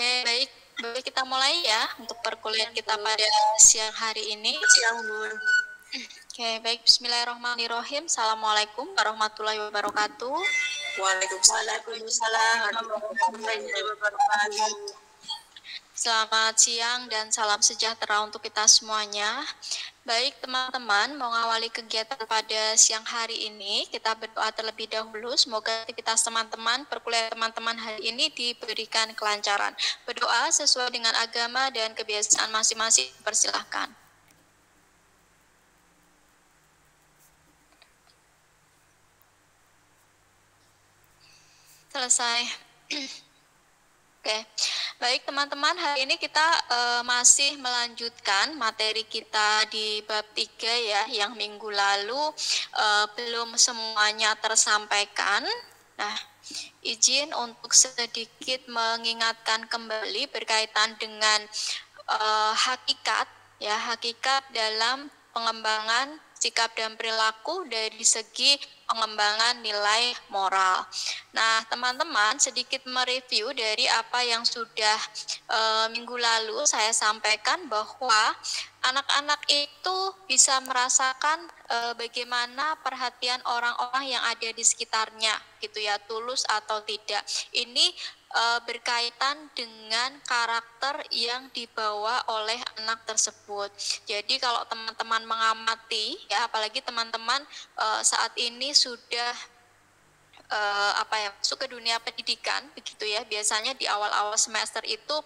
Oke, baik. Boleh kita mulai ya untuk perkuliahan kita pada siang hari ini. Siang, Bun. Oke, baik. Bismillahirrahmanirrahim. Assalamualaikum warahmatullahi wabarakatuh. Waalaikumsalam warahmatullahi wabarakatuh. Selamat siang dan salam sejahtera untuk kita semuanya. Baik teman-teman, mau ngawali kegiatan pada siang hari ini, kita berdoa terlebih dahulu. Semoga aktivitas teman-teman, perkuliahan teman-teman hari ini diberikan kelancaran. Berdoa sesuai dengan agama dan kebiasaan masing-masing, persilahkan. Selesai. Oke, baik teman-teman, hari ini kita masih melanjutkan materi kita di bab 3 ya, yang minggu lalu belum semuanya tersampaikan. Nah, izin untuk sedikit mengingatkan kembali berkaitan dengan hakikat dalam pengembangan sikap dan perilaku dari segi pengembangan nilai moral. Nah, teman-teman sedikit mereview dari apa yang sudah minggu lalu saya sampaikan, bahwa anak-anak itu bisa merasakan bagaimana perhatian orang-orang yang ada di sekitarnya, gitu ya, tulus atau tidak. Ini berkaitan dengan karakter yang dibawa oleh anak tersebut. Jadi kalau teman-teman mengamati ya, apalagi teman-teman saat ini sudah masuk ke dunia pendidikan, begitu ya. Biasanya di awal-awal semester itu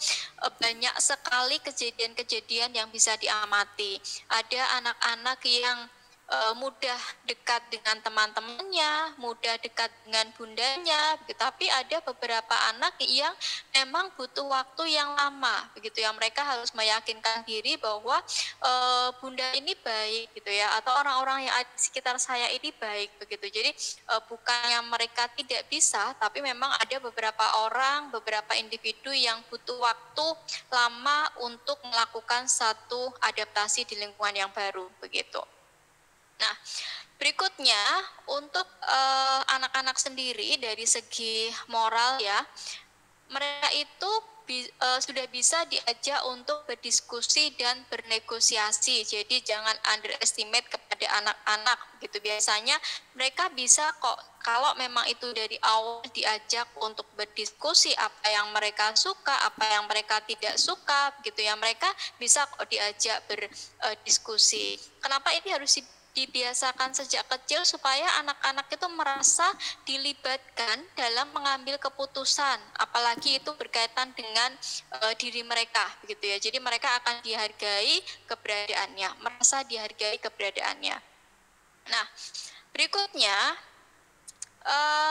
banyak sekali kejadian-kejadian yang bisa diamati. Ada anak-anak yang mudah dekat dengan teman-temannya, mudah dekat dengan bundanya, begitu. Tapi ada beberapa anak yang memang butuh waktu yang lama, begitu ya. Mereka harus meyakinkan diri bahwa bunda ini baik, gitu ya, atau orang-orang yang ada di sekitar saya ini baik, begitu. Jadi bukannya mereka tidak bisa, tapi memang ada beberapa orang, beberapa individu yang butuh waktu lama untuk melakukan satu adaptasi di lingkungan yang baru, begitu. Nah, berikutnya untuk anak-anak sendiri dari segi moral ya, mereka itu sudah bisa diajak untuk berdiskusi dan bernegosiasi. Jadi jangan underestimate kepada anak-anak gitu. Biasanya mereka bisa kok, kalau memang itu dari awal diajak untuk berdiskusi apa yang mereka suka, apa yang mereka tidak suka, gitu ya. Mereka bisa kok diajak berdiskusi. Kenapa ini harus dibiasakan sejak kecil, supaya anak-anak itu merasa dilibatkan dalam mengambil keputusan, apalagi itu berkaitan dengan diri mereka, begitu ya. Jadi mereka akan dihargai keberadaannya, merasa dihargai keberadaannya. Nah, berikutnya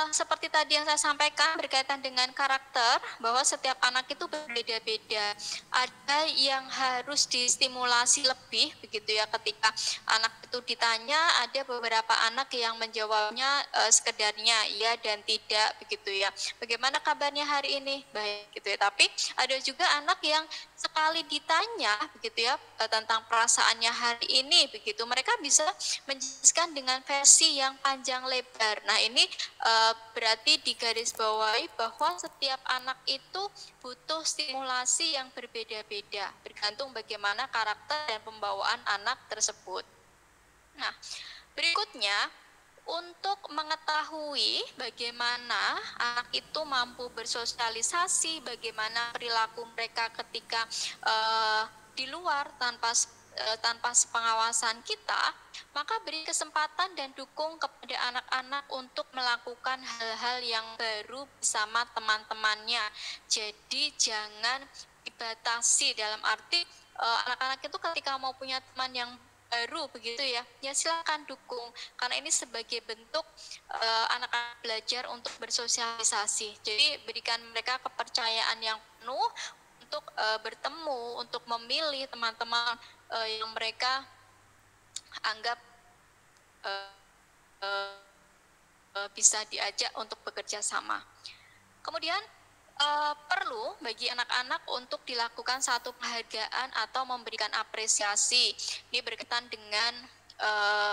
seperti tadi yang saya sampaikan berkaitan dengan karakter, bahwa setiap anak itu berbeda-beda. Ada yang harus distimulasi lebih, begitu ya. Ketika anak itu ditanya, ada beberapa anak yang menjawabnya sekedarnya iya dan tidak, begitu ya. Bagaimana kabarnya hari ini? Baik, gitu ya. Tapi ada juga anak yang sekali ditanya, begitu ya, tentang perasaannya hari ini, begitu, mereka bisa menjelaskan dengan versi yang panjang lebar. Nah, ini berarti digarisbawahi bahwa setiap anak itu butuh stimulasi yang berbeda-beda, bergantung bagaimana karakter dan pembawaan anak tersebut. Nah, berikutnya, untuk mengetahui bagaimana anak itu mampu bersosialisasi, bagaimana perilaku mereka ketika di luar tanpa sepengawasan kita, maka beri kesempatan dan dukung kepada anak-anak untuk melakukan hal-hal yang baru bersama teman-temannya. Jadi jangan dibatasi, dalam arti anak-anak itu ketika mau punya teman yang baru, begitu ya, ya silakan dukung, karena ini sebagai bentuk anak-anak belajar untuk bersosialisasi. Jadi berikan mereka kepercayaan yang penuh untuk bertemu, untuk memilih teman-teman yang mereka anggap bisa diajak untuk bekerja sama. Kemudian perlu bagi anak-anak untuk dilakukan satu penghargaan atau memberikan apresiasi. Ini berkaitan dengan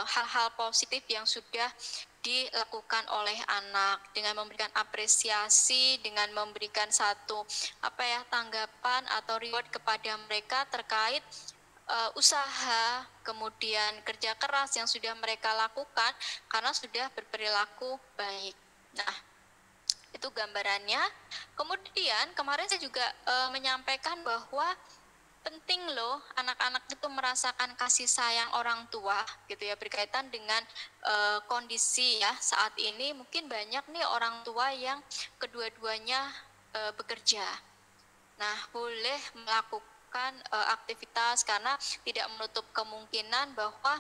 hal-hal positif yang sudah dilakukan oleh anak dengan memberikan apresiasi, dengan memberikan satu tanggapan atau reward kepada mereka terkait usaha, kemudian kerja keras yang sudah mereka lakukan karena sudah berperilaku baik. Nah, itu gambarannya. Kemudian kemarin saya juga menyampaikan bahwa penting loh anak-anak itu merasakan kasih sayang orang tua gitu ya, berkaitan dengan kondisi ya saat ini mungkin banyak nih orang tua yang kedua-duanya bekerja. Nah, boleh melakukan aktivitas karena tidak menutup kemungkinan bahwa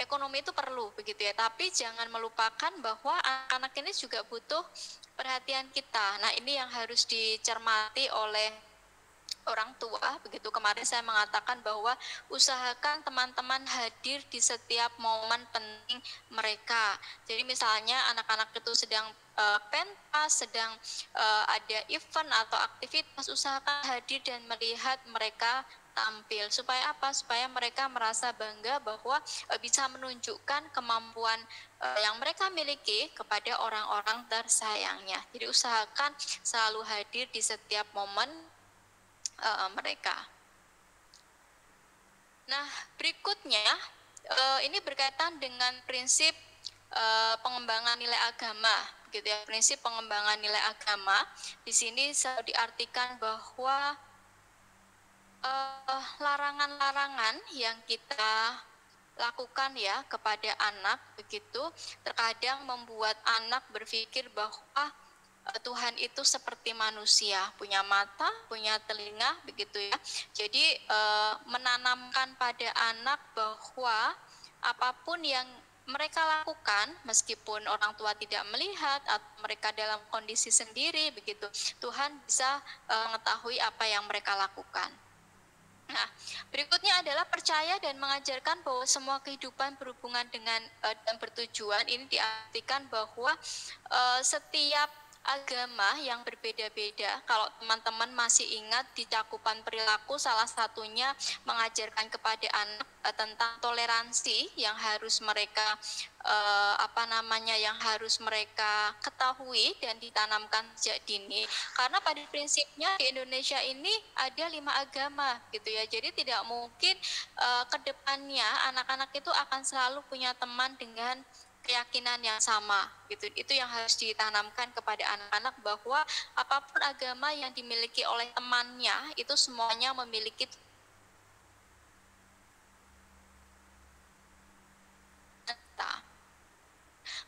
ekonomi itu perlu begitu ya, tapi jangan melupakan bahwa anak-anak ini juga butuh perhatian kita. Nah, ini yang harus dicermati oleh orang tua begitu. Kemarin saya mengatakan bahwa usahakan teman-teman hadir di setiap momen penting mereka. Jadi misalnya anak-anak itu sedang pentas, sedang ada event atau aktivitas, usahakan hadir dan melihat mereka tampil. Supaya apa? Supaya mereka merasa bangga bahwa bisa menunjukkan kemampuan yang mereka miliki kepada orang-orang tersayangnya. Jadi usahakan selalu hadir di setiap momen mereka. Nah, berikutnya ini berkaitan dengan prinsip pengembangan nilai agama, gitu ya. Prinsip pengembangan nilai agama di sini selalu diartikan bahwa larangan-larangan yang kita lakukan ya kepada anak begitu terkadang membuat anak berpikir bahwa Tuhan itu seperti manusia, punya mata, punya telinga, begitu ya. Jadi menanamkan pada anak bahwa apapun yang mereka lakukan, meskipun orang tua tidak melihat atau mereka dalam kondisi sendiri, begitu, Tuhan bisa mengetahui apa yang mereka lakukan. Nah, berikutnya adalah percaya dan mengajarkan bahwa semua kehidupan berhubungan dengan dan bertujuan. Ini diartikan bahwa setiap agama yang berbeda-beda. Kalau teman-teman masih ingat di cakupan perilaku, salah satunya mengajarkan kepada anak tentang toleransi yang harus mereka yang harus mereka ketahui dan ditanamkan sejak dini. Karena pada prinsipnya di Indonesia ini ada 5 agama gitu ya. Jadi tidak mungkin ke depannya anak-anak itu akan selalu punya teman dengan keyakinan yang sama gitu. Itu yang harus ditanamkan kepada anak-anak bahwa apapun agama yang dimiliki oleh temannya itu semuanya memiliki kita.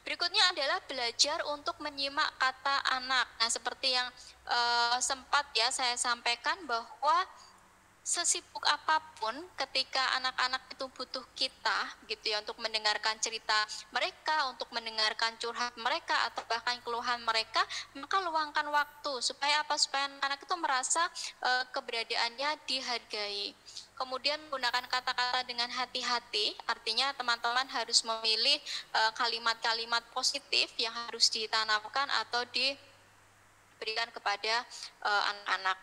Berikutnya adalah belajar untuk menyimak kata anak. Nah, seperti yang sempat ya saya sampaikan bahwa sesibuk apapun ketika anak-anak itu butuh kita gitu ya untuk mendengarkan cerita mereka, untuk mendengarkan curhat mereka atau bahkan keluhan mereka, maka luangkan waktu supaya apa? Supaya anak-anak itu merasa keberadaannya dihargai. Kemudian menggunakan kata-kata dengan hati-hati, artinya teman-teman harus memilih kalimat-kalimat positif yang harus ditanamkan atau diberikan kepada anak-anak.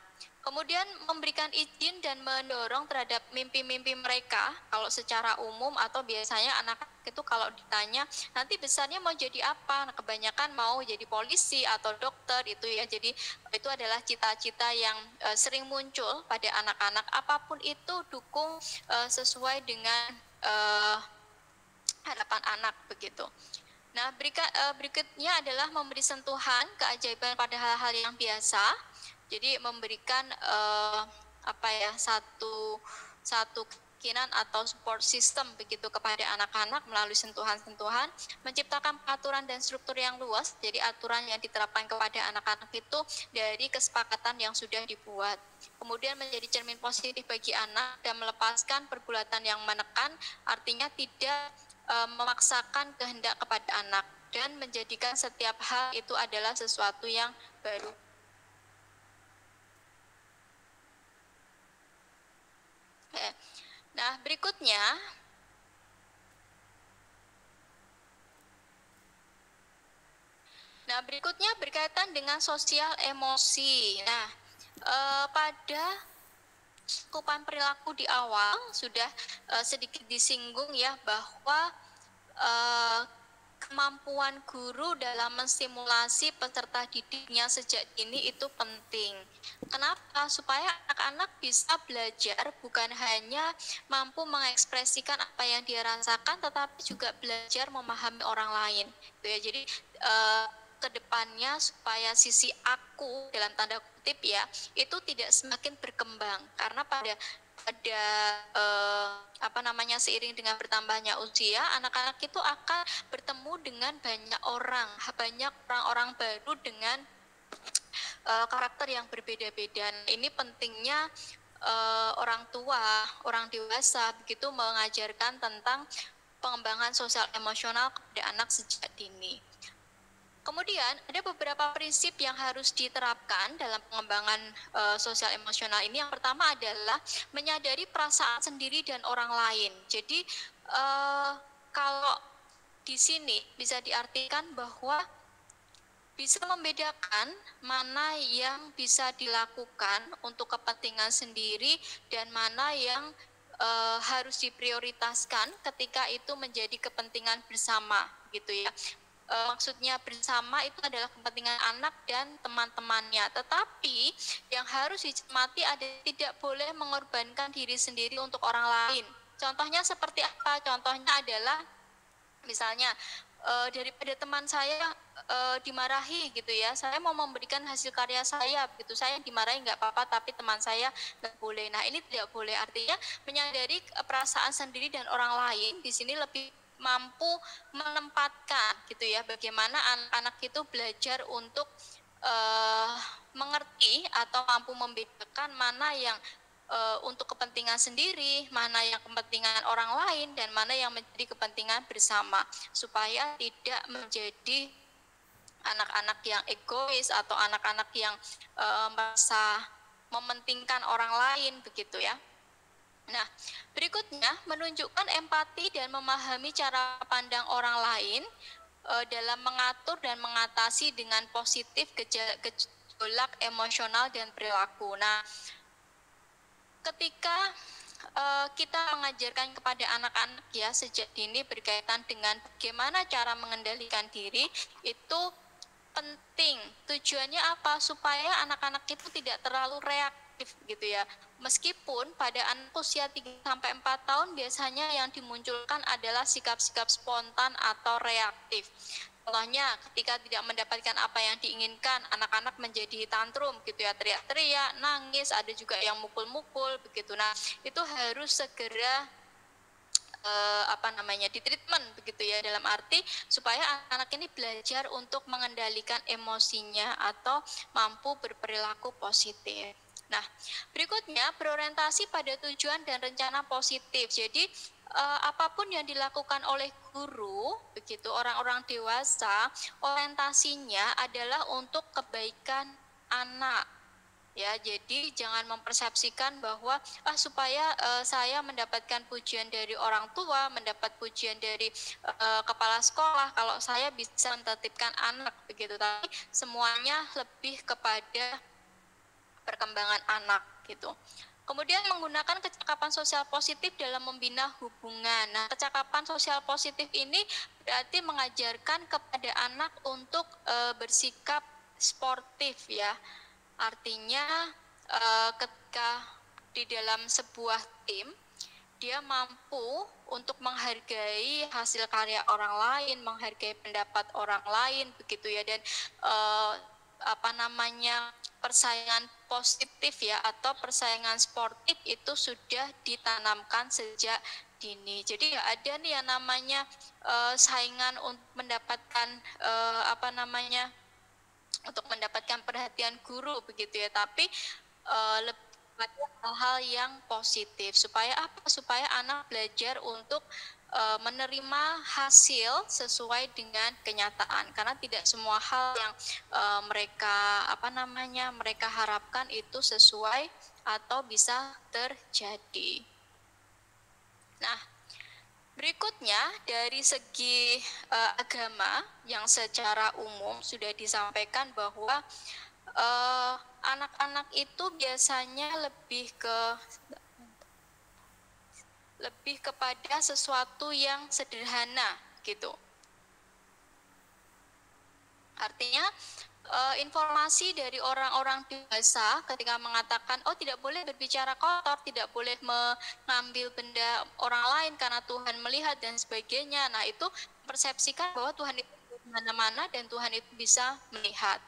Kemudian memberikan izin dan mendorong terhadap mimpi-mimpi mereka. Kalau secara umum atau biasanya anak itu kalau ditanya nanti besarnya mau jadi apa, nah, kebanyakan mau jadi polisi atau dokter itu ya. Jadi itu adalah cita-cita yang sering muncul pada anak-anak. Apapun itu dukung sesuai dengan harapan anak begitu. Nah, berikutnya adalah memberi sentuhan keajaiban pada hal-hal yang biasa. Jadi memberikan satu keyakinan atau support system begitu kepada anak-anak melalui sentuhan-sentuhan, menciptakan peraturan dan struktur yang luas. Jadi aturan yang diterapkan kepada anak-anak itu dari kesepakatan yang sudah dibuat. Kemudian menjadi cermin positif bagi anak dan melepaskan pergulatan yang menekan, artinya tidak memaksakan kehendak kepada anak dan menjadikan setiap hal itu adalah sesuatu yang baru. Nah, berikutnya berkaitan dengan sosial emosi. Nah, pada cakupan perilaku di awal sudah sedikit disinggung ya bahwa kemampuan guru dalam menstimulasi peserta didiknya sejak dini itu penting. Kenapa? Supaya anak-anak bisa belajar bukan hanya mampu mengekspresikan apa yang dia rasakan, tetapi juga belajar memahami orang lain. Gitu ya. Jadi kedepannya supaya sisi aku dalam tanda kutip ya itu tidak semakin berkembang, karena pada seiring dengan bertambahnya usia, anak-anak itu akan bertemu dengan banyak orang-orang baru dengan karakter yang berbeda-beda. Ini pentingnya orang tua, orang dewasa begitu mengajarkan tentang pengembangan sosial emosional kepada anak sejak dini. Kemudian ada beberapa prinsip yang harus diterapkan dalam pengembangan sosial emosional ini. Yang pertama adalah menyadari perasaan sendiri dan orang lain. Jadi kalau di sini bisa diartikan bahwa bisa membedakan mana yang bisa dilakukan untuk kepentingan sendiri dan mana yang harus diprioritaskan ketika itu menjadi kepentingan bersama, gitu ya. Maksudnya bersama itu adalah kepentingan anak dan teman-temannya. Tetapi yang harus dicermati tidak boleh mengorbankan diri sendiri untuk orang lain. Contohnya seperti apa? Contohnya adalah misalnya daripada teman saya dimarahi gitu ya, saya mau memberikan hasil karya saya gitu, saya dimarahi nggak apa-apa tapi teman saya nggak boleh. Nah ini tidak boleh. Artinya menyadari perasaan sendiri dan orang lain di sini lebih mampu menempatkan gitu ya, bagaimana anak-anak itu belajar untuk mengerti atau mampu membedakan mana yang untuk kepentingan sendiri, mana yang kepentingan orang lain, dan mana yang menjadi kepentingan bersama, supaya tidak menjadi anak-anak yang egois atau anak-anak yang merasa mementingkan orang lain begitu ya. Nah, berikutnya menunjukkan empati dan memahami cara pandang orang lain dalam mengatur dan mengatasi dengan positif gejolak emosional dan perilaku. Nah, ketika kita mengajarkan kepada anak-anak ya sejak dini berkaitan dengan bagaimana cara mengendalikan diri, itu penting. Tujuannya apa? Supaya anak-anak itu tidak terlalu reaktif gitu ya. Meskipun pada anak usia 3-4 tahun biasanya yang dimunculkan adalah sikap-sikap spontan atau reaktif. Contohnya ketika tidak mendapatkan apa yang diinginkan, anak-anak menjadi tantrum gitu ya, teriak-teriak, nangis, ada juga yang mukul-mukul begitu. Nah, itu harus segera ditreatment begitu ya, dalam arti supaya anak ini belajar untuk mengendalikan emosinya atau mampu berperilaku positif. Nah, berikutnya berorientasi pada tujuan dan rencana positif. Jadi apapun yang dilakukan oleh guru, begitu orang-orang dewasa, orientasinya adalah untuk kebaikan anak. Ya, jadi jangan mempersepsikan bahwa supaya saya mendapatkan pujian dari orang tua, mendapat pujian dari kepala sekolah, kalau saya bisa mentertibkan anak begitu. Tapi semuanya lebih kepada perkembangan anak gitu. Kemudian menggunakan kecakapan sosial positif dalam membina hubungan. Nah, kecakapan sosial positif ini berarti mengajarkan kepada anak untuk bersikap sportif ya. Artinya ketika di dalam sebuah tim, dia mampu untuk menghargai hasil karya orang lain, menghargai pendapat orang lain begitu ya, dan persaingan positif ya atau persaingan sportif itu sudah ditanamkan sejak dini. Jadi ya ada nih yang namanya saingan untuk mendapatkan untuk mendapatkan perhatian guru begitu ya, tapi lebih pada hal-hal yang positif supaya apa? Supaya anak belajar untuk menerima hasil sesuai dengan kenyataan, karena tidak semua hal yang mereka harapkan itu sesuai atau bisa terjadi. Nah, berikutnya dari segi agama yang secara umum sudah disampaikan bahwa anak-anak itu biasanya lebih kepada sesuatu yang sederhana gitu. Artinya informasi dari orang-orang dewasa ketika mengatakan oh tidak boleh berbicara kotor, tidak boleh mengambil benda orang lain karena Tuhan melihat dan sebagainya. Nah, itu persepsikan bahwa Tuhan itu di mana-mana dan Tuhan itu bisa melihat.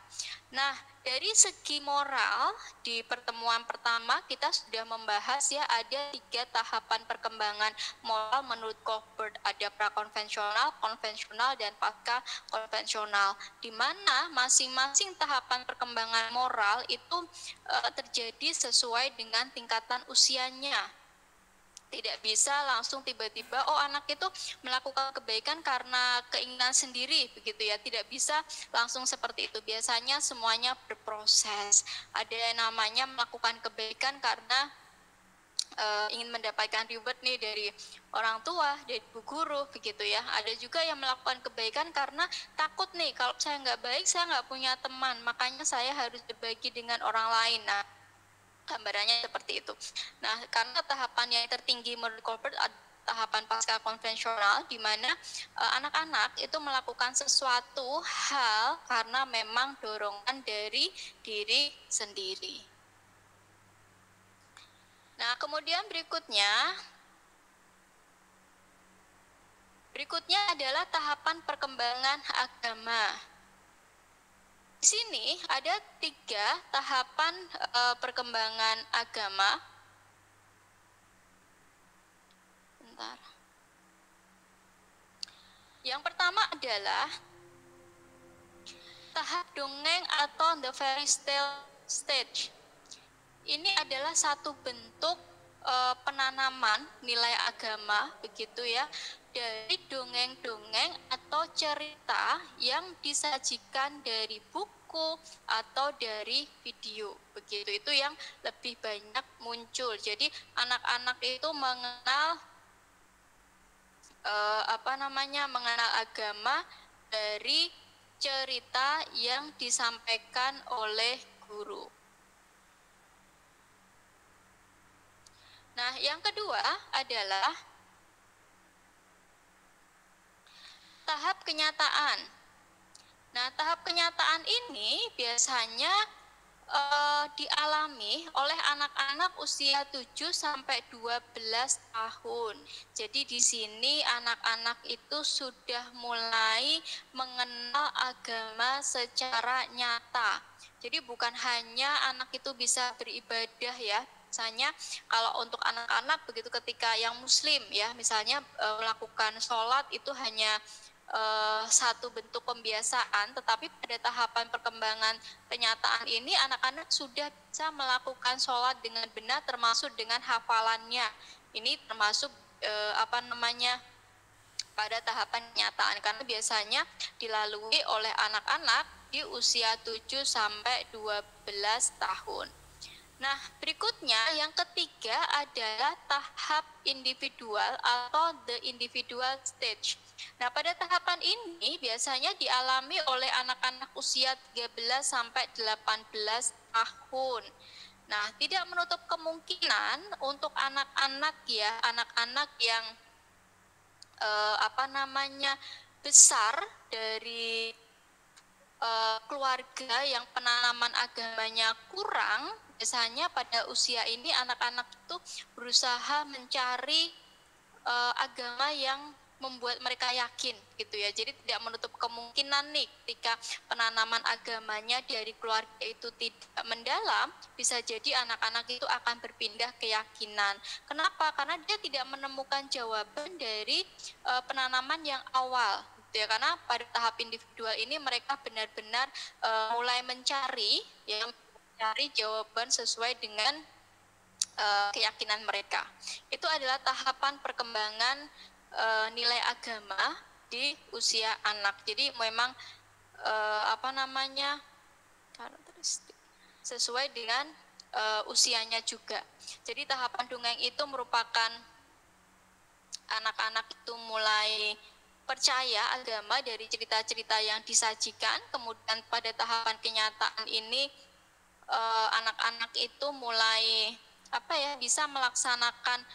Nah, dari segi moral di pertemuan pertama kita sudah membahas ya ada 3 tahapan perkembangan moral menurut Cockburn. Ada prakonvensional, konvensional, dan pasca konvensional, di mana masing-masing tahapan perkembangan moral itu terjadi sesuai dengan tingkatan usianya. Tidak bisa langsung tiba-tiba oh anak itu melakukan kebaikan karena keinginan sendiri begitu ya, tidak bisa langsung seperti itu. Biasanya semuanya berproses. Ada yang namanya melakukan kebaikan karena ingin mendapatkan reward nih dari orang tua, dari ibu guru begitu ya. Ada juga yang melakukan kebaikan karena takut nih kalau saya nggak baik saya nggak punya teman, makanya saya harus berbagi dengan orang lain. Nah, gambarannya seperti itu. Nah, karena tahapan yang tertinggi menurut Colbert adalah tahapan pasca konvensional, di mana anak-anak itu melakukan sesuatu hal karena memang dorongan dari diri sendiri. Nah, kemudian berikutnya adalah tahapan perkembangan agama. Di sini ada 3 tahapan perkembangan agama. Bentar. Yang pertama adalah tahap dongeng atau the fairy tale stage. Ini adalah satu bentuk penanaman nilai agama begitu ya, dari dongeng-dongeng atau cerita yang disajikan dari buku atau dari video begitu. Itu yang lebih banyak muncul. Jadi anak-anak itu mengenal mengenal agama dari cerita yang disampaikan oleh guru. Nah, yang kedua adalah tahap kenyataan. Nah, tahap kenyataan ini biasanya dialami oleh anak-anak usia 7 sampai 12 tahun. Jadi di sini anak-anak itu sudah mulai mengenal agama secara nyata. Jadi bukan hanya anak itu bisa beribadah ya. Misalnya kalau untuk anak-anak begitu ketika yang muslim ya, misalnya melakukan sholat itu hanya satu bentuk pembiasaan, tetapi pada tahapan perkembangan kenyataan ini anak-anak sudah bisa melakukan sholat dengan benar termasuk dengan hafalannya. Ini termasuk pada tahapan kenyataan karena biasanya dilalui oleh anak-anak di usia 7 sampai 12 tahun. Nah, berikutnya yang ketiga adalah tahap individual atau the individual stage. Nah, pada tahapan ini biasanya dialami oleh anak-anak usia 13 sampai 18 tahun. Nah, tidak menutup kemungkinan untuk anak-anak yang besar dari keluarga yang penanaman agamanya kurang, biasanya pada usia ini anak-anak itu berusaha mencari agama yang membuat mereka yakin gitu ya. Jadi tidak menutup kemungkinan nih ketika penanaman agamanya dari keluarga itu tidak mendalam, bisa jadi anak-anak itu akan berpindah keyakinan. Kenapa? Karena dia tidak menemukan jawaban dari penanaman yang awal. Ya, karena pada tahap individual ini mereka benar-benar mulai mencari jawaban sesuai dengan keyakinan mereka. Itu adalah tahapan perkembangan nilai agama di usia anak. Jadi memang karakteristik sesuai dengan usianya juga. Jadi tahapan dongeng itu merupakan anak-anak itu mulai percaya agama dari cerita-cerita yang disajikan. Kemudian pada tahapan kenyataan ini anak-anak itu mulai bisa melaksanakan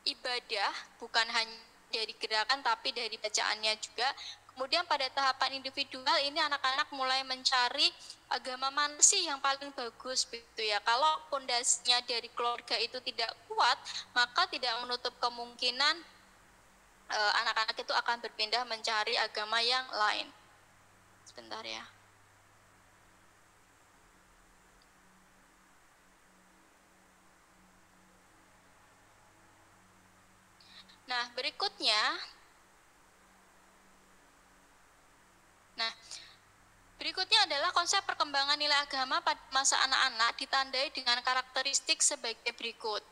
ibadah bukan hanya dari gerakan tapi dari bacaannya juga. Kemudian pada tahapan individual ini anak-anak mulai mencari agama mana sih yang paling bagus begitu ya. Kalau pondasinya dari keluarga itu tidak kuat, maka tidak menutup kemungkinan anak-anak itu akan berpindah mencari agama yang lain. Sebentar ya. Nah, berikutnya adalah konsep perkembangan nilai agama pada masa anak-anak ditandai dengan karakteristik sebagai berikut.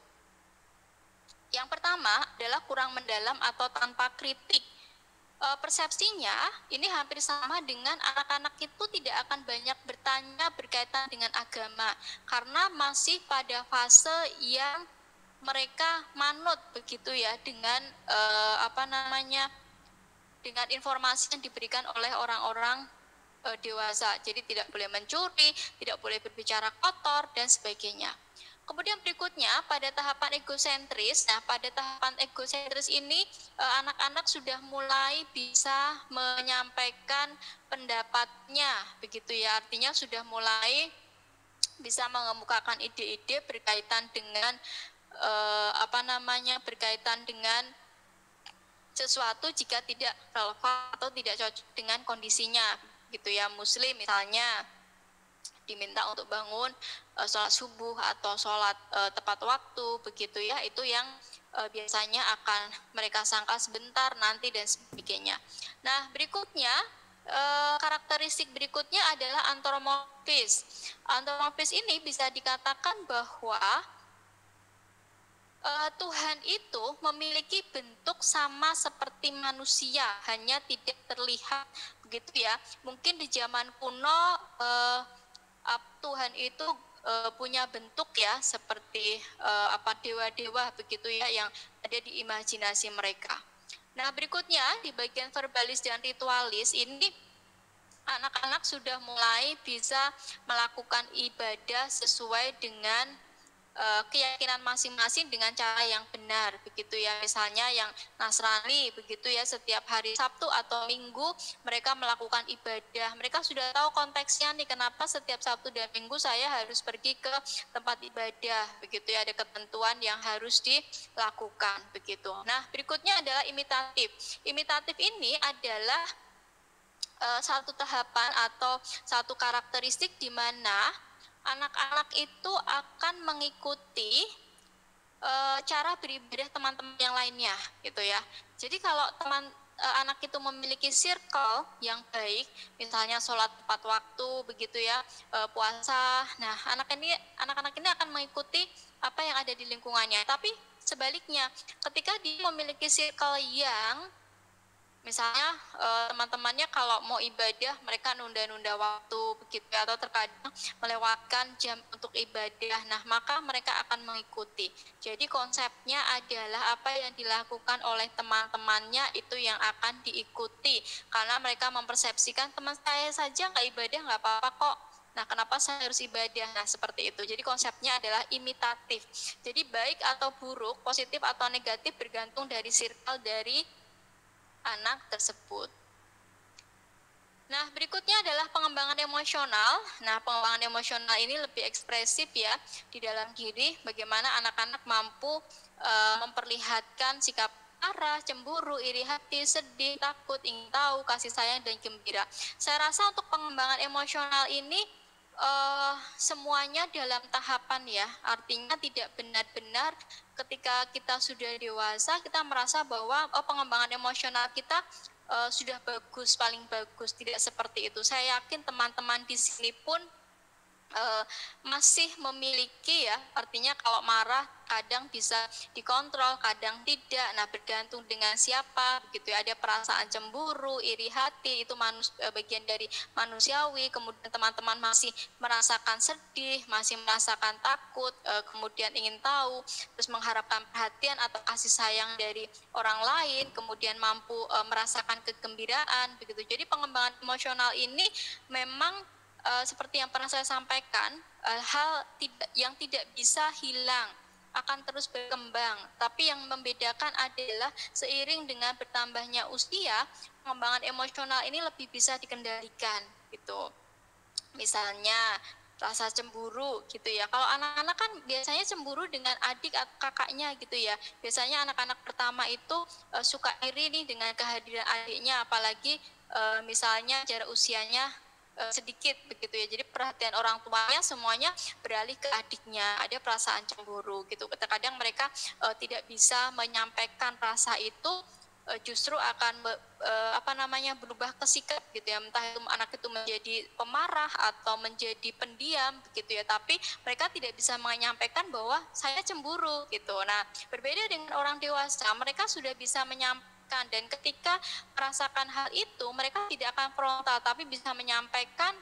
Yang pertama adalah kurang mendalam atau tanpa kritik. Persepsinya ini hampir sama dengan anak-anak itu tidak akan banyak bertanya berkaitan dengan agama karena masih pada fase yang mereka manut begitu ya dengan dengan informasi yang diberikan oleh orang-orang dewasa. Jadi tidak boleh mencuri, tidak boleh berbicara kotor dan sebagainya. Kemudian berikutnya pada tahapan egosentris. Nah, pada tahapan egosentris ini anak-anak sudah mulai bisa menyampaikan pendapatnya begitu ya. Artinya sudah mulai bisa mengemukakan ide-ide berkaitan dengan berkaitan dengan sesuatu jika tidak relevan atau tidak cocok dengan kondisinya gitu ya. Muslim misalnya diminta untuk bangun sholat subuh atau sholat tepat waktu begitu ya, itu yang biasanya akan mereka sangka sebentar nanti dan sebagainya. Nah, berikutnya karakteristik berikutnya adalah antropomorfis. Antropomorfis ini bisa dikatakan bahwa Tuhan itu memiliki bentuk sama seperti manusia, hanya tidak terlihat begitu ya. Mungkin di zaman kuno Tuhan itu punya bentuk ya seperti dewa-dewa begitu ya yang ada di imajinasi mereka. Nah, berikutnya di bagian verbalis dan ritualis ini anak-anak sudah mulai bisa melakukan ibadah sesuai dengan keyakinan masing-masing dengan cara yang benar begitu ya. Misalnya yang Nasrani begitu ya, setiap hari Sabtu atau Minggu mereka melakukan ibadah. Mereka sudah tahu konteksnya nih, kenapa setiap Sabtu dan Minggu saya harus pergi ke tempat ibadah begitu ya, ada ketentuan yang harus dilakukan begitu. Nah, berikutnya adalah imitatif. Imitatif ini adalah satu tahapan atau satu karakteristik di mana anak-anak itu akan mengikuti cara beribadah teman-teman yang lainnya gitu ya. Jadi kalau anak itu memiliki circle yang baik, misalnya sholat tepat waktu begitu ya, puasa. Nah, anak-anak ini akan mengikuti apa yang ada di lingkungannya. Tapi sebaliknya, ketika dia memiliki circle yang misalnya teman-temannya kalau mau ibadah mereka nunda-nunda waktu begitu atau terkadang melewatkan jam untuk ibadah. Nah, maka mereka akan mengikuti. Jadi konsepnya adalah apa yang dilakukan oleh teman-temannya itu yang akan diikuti, karena mereka mempersepsikan teman saya saja nggak ibadah nggak apa-apa kok. Nah, kenapa saya harus ibadah? Nah, seperti itu. Jadi konsepnya adalah imitatif. Jadi baik atau buruk, positif atau negatif bergantung dari circle dari anak tersebut. Nah, berikutnya adalah pengembangan emosional. Nah, pengembangan emosional ini lebih ekspresif ya di dalam diri, bagaimana anak-anak mampu memperlihatkan sikap marah, cemburu, iri hati, sedih, takut, ingin tahu, kasih sayang, dan gembira. Saya rasa untuk pengembangan emosional ini semuanya dalam tahapan ya, artinya tidak benar-benar ketika kita sudah dewasa kita merasa bahwa pengembangan emosional kita sudah bagus, paling bagus. Tidak seperti itu. Saya yakin teman-teman di sini pun masih memiliki ya, artinya kalau marah kadang bisa dikontrol, kadang tidak. Nah, bergantung dengan siapa begitu ya. Ada perasaan cemburu, iri hati, itu bagian dari manusiawi. Kemudian teman-teman masih merasakan sedih, masih merasakan takut, kemudian ingin tahu, terus mengharapkan perhatian atau kasih sayang dari orang lain, kemudian mampu merasakan kegembiraan begitu. Jadi pengembangan emosional ini memang seperti yang pernah saya sampaikan, hal yang tidak bisa hilang akan terus berkembang. Tapi yang membedakan adalah seiring dengan bertambahnya usia, pengembangan emosional ini lebih bisa dikendalikan gitu. Misalnya rasa cemburu gitu ya. Kalau anak-anak kan biasanya cemburu dengan adik atau kakaknya gitu ya. Biasanya anak-anak pertama itu suka iri nih dengan kehadiran adiknya, apalagi misalnya jarak usianya sedikit begitu ya. Jadi perhatian orang tuanya semuanya beralih ke adiknya. Ada perasaan cemburu gitu. Kadang mereka tidak bisa menyampaikan rasa itu, justru akan berubah ke sikap gitu ya, entah itu anak itu menjadi pemarah atau menjadi pendiam begitu ya, tapi mereka tidak bisa menyampaikan bahwa saya cemburu gitu. Nah, berbeda dengan orang dewasa, mereka sudah bisa menyampaikan, dan ketika merasakan hal itu mereka tidak akan frontal tapi bisa menyampaikan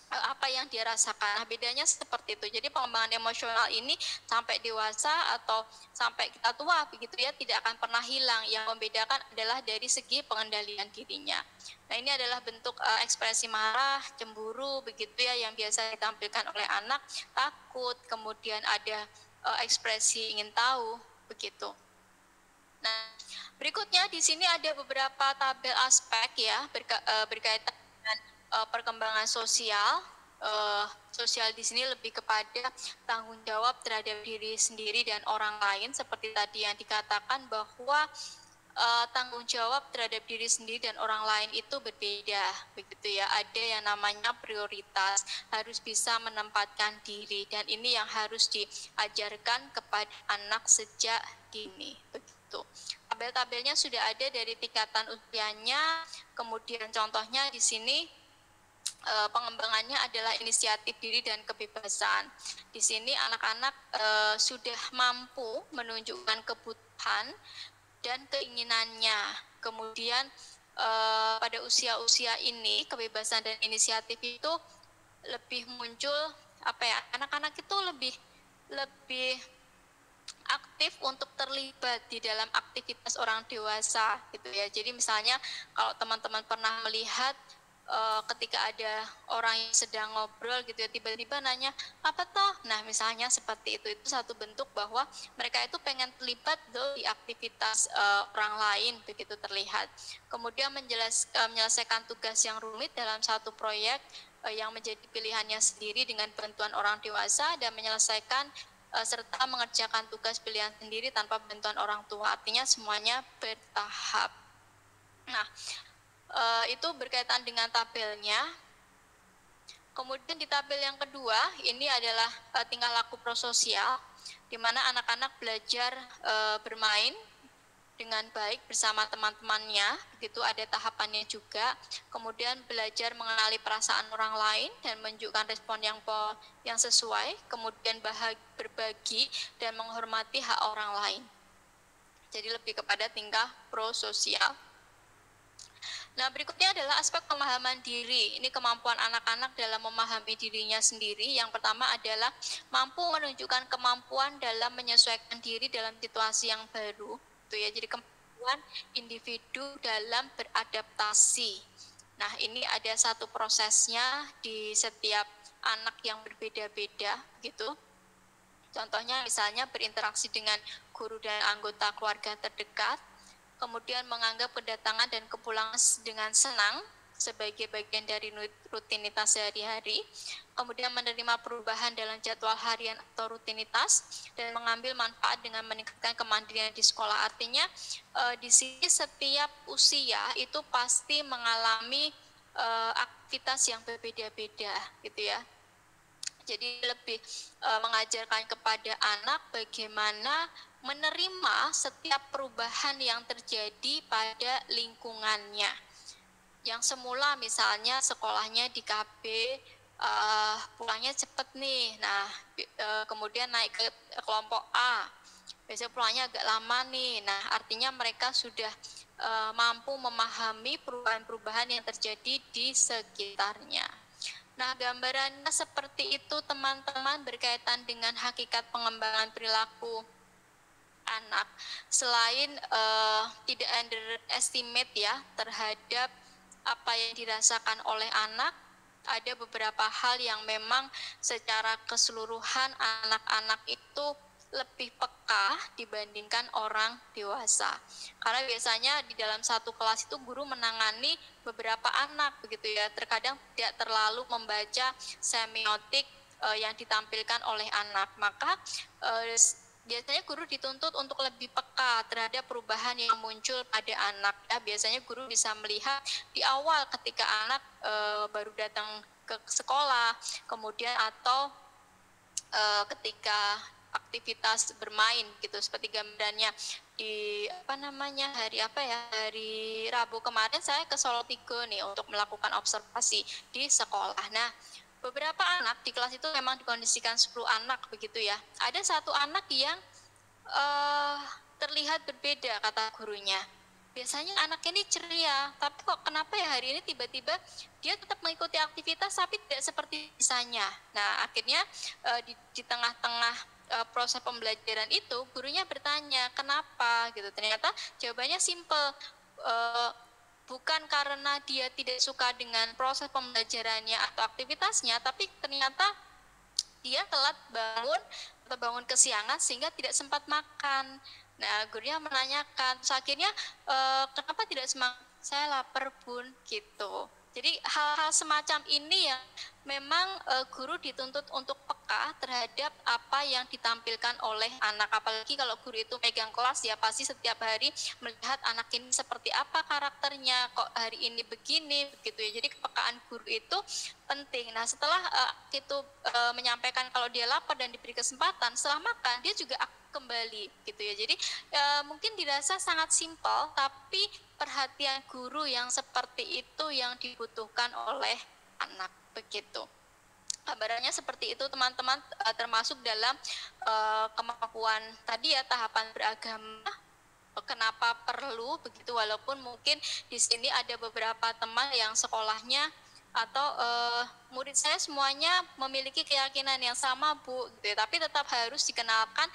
apa yang dia rasakan. Nah, bedanya seperti itu. Jadi pengembangan emosional ini sampai dewasa atau sampai kita tua begitu ya, tidak akan pernah hilang. Yang membedakan adalah dari segi pengendalian dirinya. Nah, ini adalah bentuk ekspresi marah, cemburu begitu ya, yang biasa ditampilkan oleh anak, takut, kemudian ada ekspresi ingin tahu begitu. Nah, berikutnya di sini ada beberapa tabel aspek ya berkaitan dengan perkembangan sosial. Sosial di sini lebih kepada tanggung jawab terhadap diri sendiri dan orang lain, seperti tadi yang dikatakan bahwa tanggung jawab terhadap diri sendiri dan orang lain itu berbeda begitu ya. Ada yang namanya prioritas, harus bisa menempatkan diri, dan ini yang harus diajarkan kepada anak sejak dini begitu. Tabel-tabelnya sudah ada dari tingkatan usianya, kemudian contohnya di sini pengembangannya adalah inisiatif diri dan kebebasan. Di sini anak-anak sudah mampu menunjukkan kebutuhan dan keinginannya. Kemudian pada usia-usia ini kebebasan dan inisiatif itu lebih muncul, anak-anak itu lebih aktif untuk terlibat di dalam aktivitas orang dewasa gitu ya. Jadi misalnya kalau teman-teman pernah melihat ketika ada orang yang sedang ngobrol gitu ya, tiba-tiba nanya apa toh, nah misalnya seperti itu satu bentuk bahwa mereka itu pengen terlibat di aktivitas orang lain begitu terlihat. Kemudian menyelesaikan tugas yang rumit dalam satu proyek yang menjadi pilihannya sendiri dengan bantuan orang dewasa, dan menyelesaikan serta mengerjakan tugas pilihan sendiri tanpa bantuan orang tua. Artinya semuanya bertahap. Nah, itu berkaitan dengan tabelnya. Kemudian di tabel yang kedua, ini adalah tingkah laku prososial, di mana anak-anak belajar bermain dengan baik bersama teman-temannya, begitu ada tahapannya juga. Kemudian belajar mengenali perasaan orang lain dan menunjukkan respon yang sesuai, kemudian berbagi dan menghormati hak orang lain. Jadi lebih kepada tingkah prososial. Nah, berikutnya adalah aspek pemahaman diri. Ini kemampuan anak-anak dalam memahami dirinya sendiri. Yang pertama adalah mampu menunjukkan kemampuan dalam menyesuaikan diri dalam situasi yang baru. Itu ya, jadi kemampuan individu dalam beradaptasi. Nah, ini ada satu prosesnya di setiap anak yang berbeda-beda gitu. Contohnya misalnya berinteraksi dengan guru dan anggota keluarga terdekat, kemudian menganggap kedatangan dan kepulangan dengan senang sebagai bagian dari rutinitas sehari-hari, kemudian menerima perubahan dalam jadwal harian atau rutinitas, dan mengambil manfaat dengan meningkatkan kemandirian di sekolah. Artinya di sini setiap usia itu pasti mengalami aktivitas yang berbeda-beda gitu ya. Jadi lebih mengajarkan kepada anak bagaimana menerima setiap perubahan yang terjadi pada lingkungannya. Yang semula misalnya sekolahnya di KB, pulangnya cepat nih. Nah, kemudian naik ke kelompok A, biasanya pulangnya agak lama nih. Nah, artinya mereka sudah mampu memahami perubahan-perubahan yang terjadi di sekitarnya. Nah, gambarannya seperti itu teman-teman berkaitan dengan hakikat pengembangan perilaku anak. Selain tidak underestimate ya terhadap apa yang dirasakan oleh anak, ada beberapa hal yang memang secara keseluruhan anak-anak itu lebih peka dibandingkan orang dewasa. Karena biasanya di dalam satu kelas itu guru menangani beberapa anak begitu ya. Terkadang tidak terlalu membaca semiotik yang ditampilkan oleh anak. Maka biasanya guru dituntut untuk lebih peka terhadap perubahan yang muncul pada anak. Ya, biasanya guru bisa melihat di awal ketika anak baru datang ke sekolah, kemudian atau ketika aktivitas bermain gitu, seperti gambarannya di hari Rabu kemarin saya ke Solo Tigo nih untuk melakukan observasi di sekolah. Nah, beberapa anak di kelas itu memang dikondisikan 10 anak begitu ya. Ada satu anak yang terlihat berbeda kata gurunya. Biasanya anak ini ceria, tapi kok kenapa ya hari ini tiba-tiba dia tetap mengikuti aktivitas tapi tidak seperti biasanya. Nah, akhirnya di tengah-tengah proses pembelajaran itu gurunya bertanya kenapa gitu. Ternyata jawabannya simple, bukan karena dia tidak suka dengan proses pembelajarannya atau aktivitasnya, tapi ternyata dia telat bangun atau bangun kesiangan sehingga tidak sempat makan. Nah, gurunya menanyakan, terus akhirnya kenapa tidak semangat? Saya lapar bun, gitu. Jadi hal-hal semacam ini yang memang guru dituntut untuk peka terhadap apa yang ditampilkan oleh anak. Apalagi kalau guru itu megang kelas, ya pasti setiap hari melihat anak ini seperti apa karakternya, kok hari ini begini, begitu ya. Jadi kepekaan guru itu penting. Nah, setelah itu menyampaikan kalau dia lapar dan diberi kesempatan, setelah makan dia juga kembali gitu ya. Jadi mungkin dirasa sangat simpel, tapi perhatian guru yang seperti itu yang dibutuhkan oleh anak begitu. Gambarannya seperti itu teman-teman, termasuk dalam kemampuan tadi ya, tahapan beragama. Kenapa perlu begitu, walaupun mungkin di sini ada beberapa teman yang sekolahnya atau murid saya semuanya memiliki keyakinan yang sama Bu, gitu ya. Tapi tetap harus dikenalkan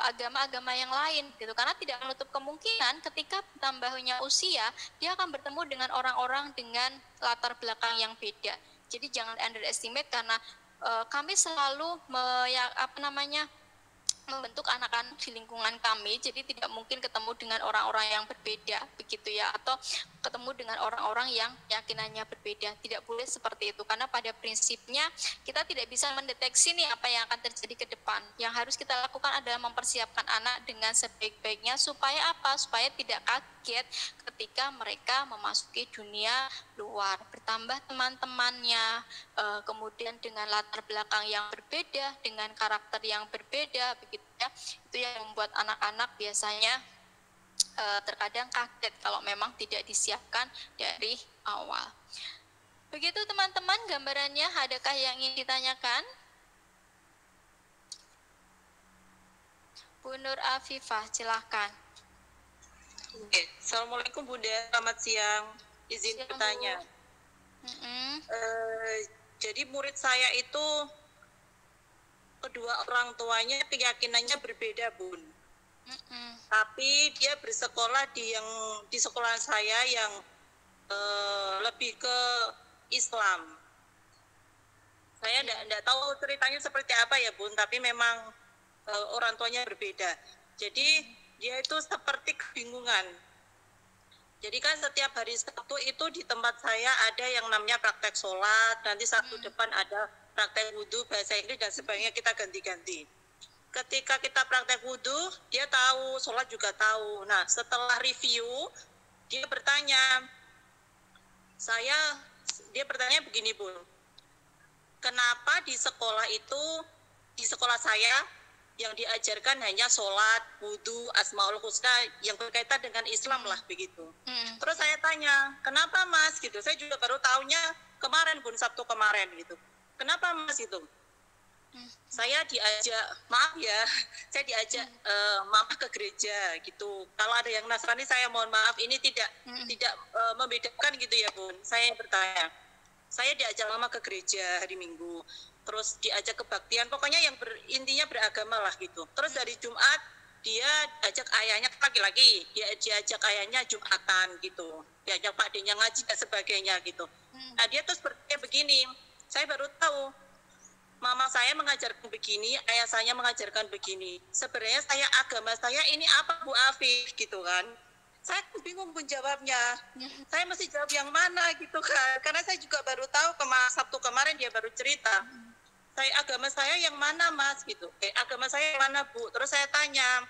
agama-agama yang lain gitu, karena tidak menutup kemungkinan ketika bertambahnya usia dia akan bertemu dengan orang-orang dengan latar belakang yang beda. Jadi jangan underestimate, karena kami selalu membentuk anak-anak di lingkungan kami, jadi tidak mungkin ketemu dengan orang-orang yang berbeda begitu ya, atau ketemu dengan orang-orang yang keyakinannya berbeda. Tidak boleh seperti itu, karena pada prinsipnya kita tidak bisa mendeteksi nih apa yang akan terjadi ke depan. Yang harus kita lakukan adalah mempersiapkan anak dengan sebaik-baiknya, supaya apa? Supaya tidak kaget ketika mereka memasuki dunia luar, bertambah teman-temannya, kemudian dengan latar belakang yang berbeda, dengan karakter yang berbeda begitu ya. Itu yang membuat anak-anak biasanya terkadang kaget kalau memang tidak disiapkan dari awal. Begitu teman-teman gambarannya. Adakah yang ingin ditanyakan? Bu Nur Afifah, silahkan. Oke. Assalamualaikum Bunda, selamat siang. Izin Siang, bertanya. Jadi murid saya itu kedua orang tuanya keyakinannya berbeda Bun. Tapi dia bersekolah di sekolah saya yang lebih ke Islam. Saya enggak tahu ceritanya seperti apa ya Bun, tapi memang orang tuanya berbeda. Jadi dia itu seperti kebingungan. Jadi kan setiap hari Sabtu itu di tempat saya ada yang namanya praktek sholat, nanti Sabtu depan ada praktek wudhu, bahasa Inggris dan sebagainya, kita ganti-ganti. Ketika kita praktek wudhu, dia tahu, sholat juga tahu. Nah, setelah review, dia bertanya begini Bun, kenapa di sekolah saya yang diajarkan hanya sholat, wudhu, asmaul husna yang berkaitan dengan Islam lah begitu. Terus saya tanya, kenapa Mas gitu? Saya juga baru tahunya kemarin Bun, Sabtu kemarin gitu. Kenapa Mas itu? Saya diajak, maaf ya, saya diajak mama ke gereja gitu. Kalau ada yang Nasrani saya mohon maaf, ini tidak membedakan gitu ya Bun. Saya bertanya, saya diajak mama ke gereja hari Minggu, terus diajak kebaktian, pokoknya yang intinya beragama lah gitu. Terus dari Jumat dia ajak ayahnya, laki-laki, dia diajak ayahnya Jumatan gitu, diajak Pak D-nya ngaji dan sebagainya gitu. Nah dia terus bertanya begini, saya baru tahu mama saya mengajarkan begini, ayah saya mengajarkan begini. Sebenarnya agama saya ini apa Bu Afif gitu kan. Saya bingung pun jawabnya. Saya mesti jawab yang mana gitu kan. Karena saya juga baru tahu Sabtu kemarin dia baru cerita. Agama saya yang mana Mas gitu. Agama saya yang mana Bu? Terus saya tanya,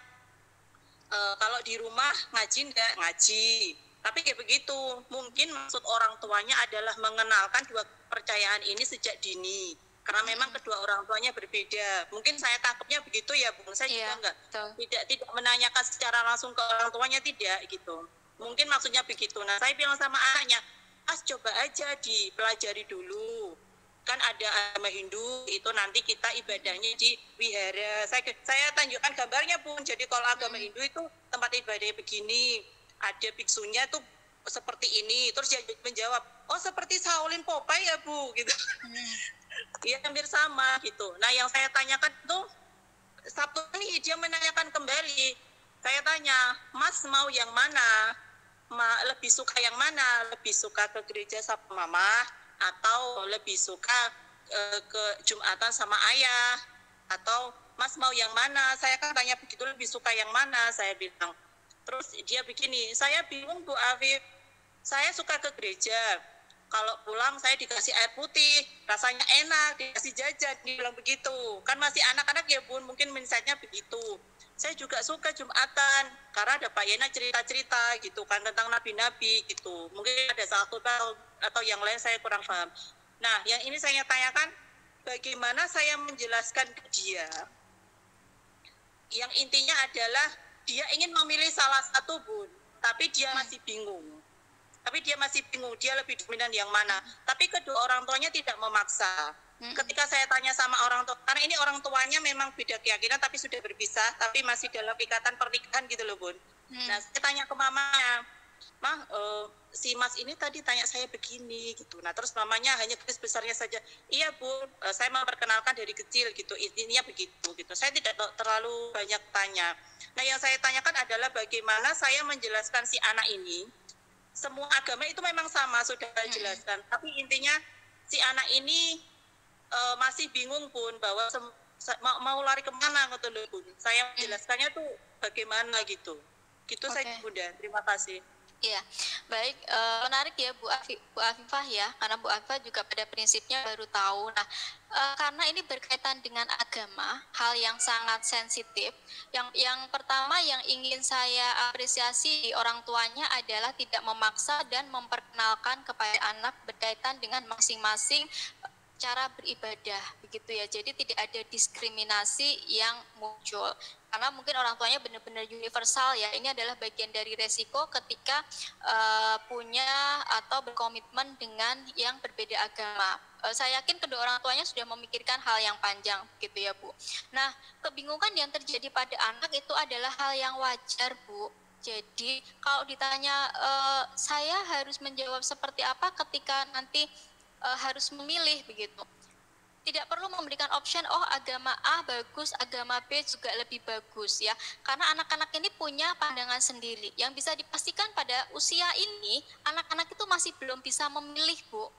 kalau di rumah ngaji enggak? Ngaji. Tapi kayak begitu. Mungkin maksud orang tuanya adalah mengenalkan dua kepercayaan ini sejak dini. Karena memang kedua orang tuanya berbeda. Mungkin saya tangkapnya begitu ya, Bu. Saya juga enggak tidak menanyakan secara langsung ke orang tuanya, tidak gitu. Mungkin maksudnya begitu. Nah, saya bilang sama anaknya, Mas coba aja dipelajari dulu. Kan ada agama Hindu, itu nanti kita ibadahnya di wihara. Saya tunjukkan gambarnya, Bun. Jadi kalau agama Hindu itu tempat ibadahnya begini. Ada biksunya tuh seperti ini. Terus dia menjawab, oh seperti Shaolin Popeye ya Bu gitu. Iya hampir sama gitu. Nah yang saya tanyakan itu Sabtu ini dia menanyakan kembali. Saya tanya, Mas mau yang mana? Lebih suka yang mana? Lebih suka ke gereja sama mama atau lebih suka ke Jumatan sama ayah? Atau Mas mau yang mana? Saya kan tanya begitu, lebih suka yang mana? Saya bilang. Terus dia begini, saya bingung Bu Afif. Saya suka ke gereja. Kalau pulang saya dikasih air putih, rasanya enak, dikasih jajan, dia bilang begitu. Kan masih anak-anak ya Bun, mungkin mindsetnya begitu. Saya juga suka Jumatan, karena ada Pak Yena cerita-cerita gitu kan tentang nabi-nabi gitu. Mungkin ada satu atau yang lain saya kurang paham. Nah, yang ini saya tanyakan, bagaimana saya menjelaskan ke dia? Yang intinya adalah dia ingin memilih salah satu Bun, tapi dia masih bingung. Dia lebih dominan yang mana. Tapi kedua orang tuanya tidak memaksa. Ketika saya tanya sama orang tua, karena ini orang tuanya memang beda keyakinan tapi sudah berpisah, tapi masih dalam ikatan pernikahan gitu loh Bun. Nah saya tanya ke mamanya, Mah, si Mas ini tadi tanya saya begini gitu. Nah terus mamanya hanya garis besarnya saja, iya Bu, saya memperkenalkan dari kecil gitu, intinya begitu gitu. Saya tidak terlalu banyak tanya. Nah yang saya tanyakan adalah bagaimana saya menjelaskan si anak ini. Semua agama itu memang sama, sudah saya jelaskan. Tapi intinya si anak ini masih bingung Pun bahwa mau lari kemana gitu loh Bun. Saya menjelaskannya tuh bagaimana gitu. Gitu saya Bunda. Terima kasih. Iya, baik, menarik ya Bu Afifah ya, karena Bu Afifah juga pada prinsipnya baru tahu. Nah, karena ini berkaitan dengan agama, hal yang sangat sensitif. Yang pertama yang ingin saya apresiasi di orang tuanya adalah tidak memaksa dan memperkenalkan kepada anak berkaitan dengan masing-masing cara beribadah, begitu ya. Jadi tidak ada diskriminasi yang muncul. Karena mungkin orang tuanya benar-benar universal ya, ini adalah bagian dari resiko ketika punya atau berkomitmen dengan yang berbeda agama. Saya yakin kedua orang tuanya sudah memikirkan hal yang panjang gitu ya Bu. Nah kebingungan yang terjadi pada anak itu adalah hal yang wajar Bu. Jadi kalau ditanya saya harus menjawab seperti apa ketika nanti harus memilih begitu. Tidak perlu memberikan option, oh agama A bagus, agama B juga lebih bagus ya. Karena anak-anak ini punya pandangan sendiri. Yang bisa dipastikan pada usia ini, anak-anak itu masih belum bisa memilih Bu.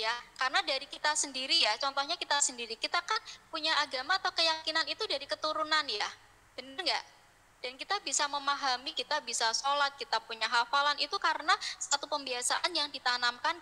Ya, karena dari kita sendiri ya, contohnya kita sendiri, kita kan punya agama atau keyakinan itu dari keturunan ya. Benar nggak? Dan kita bisa memahami, kita bisa sholat, kita punya hafalan, itu karena satu pembiasaan yang ditanamkan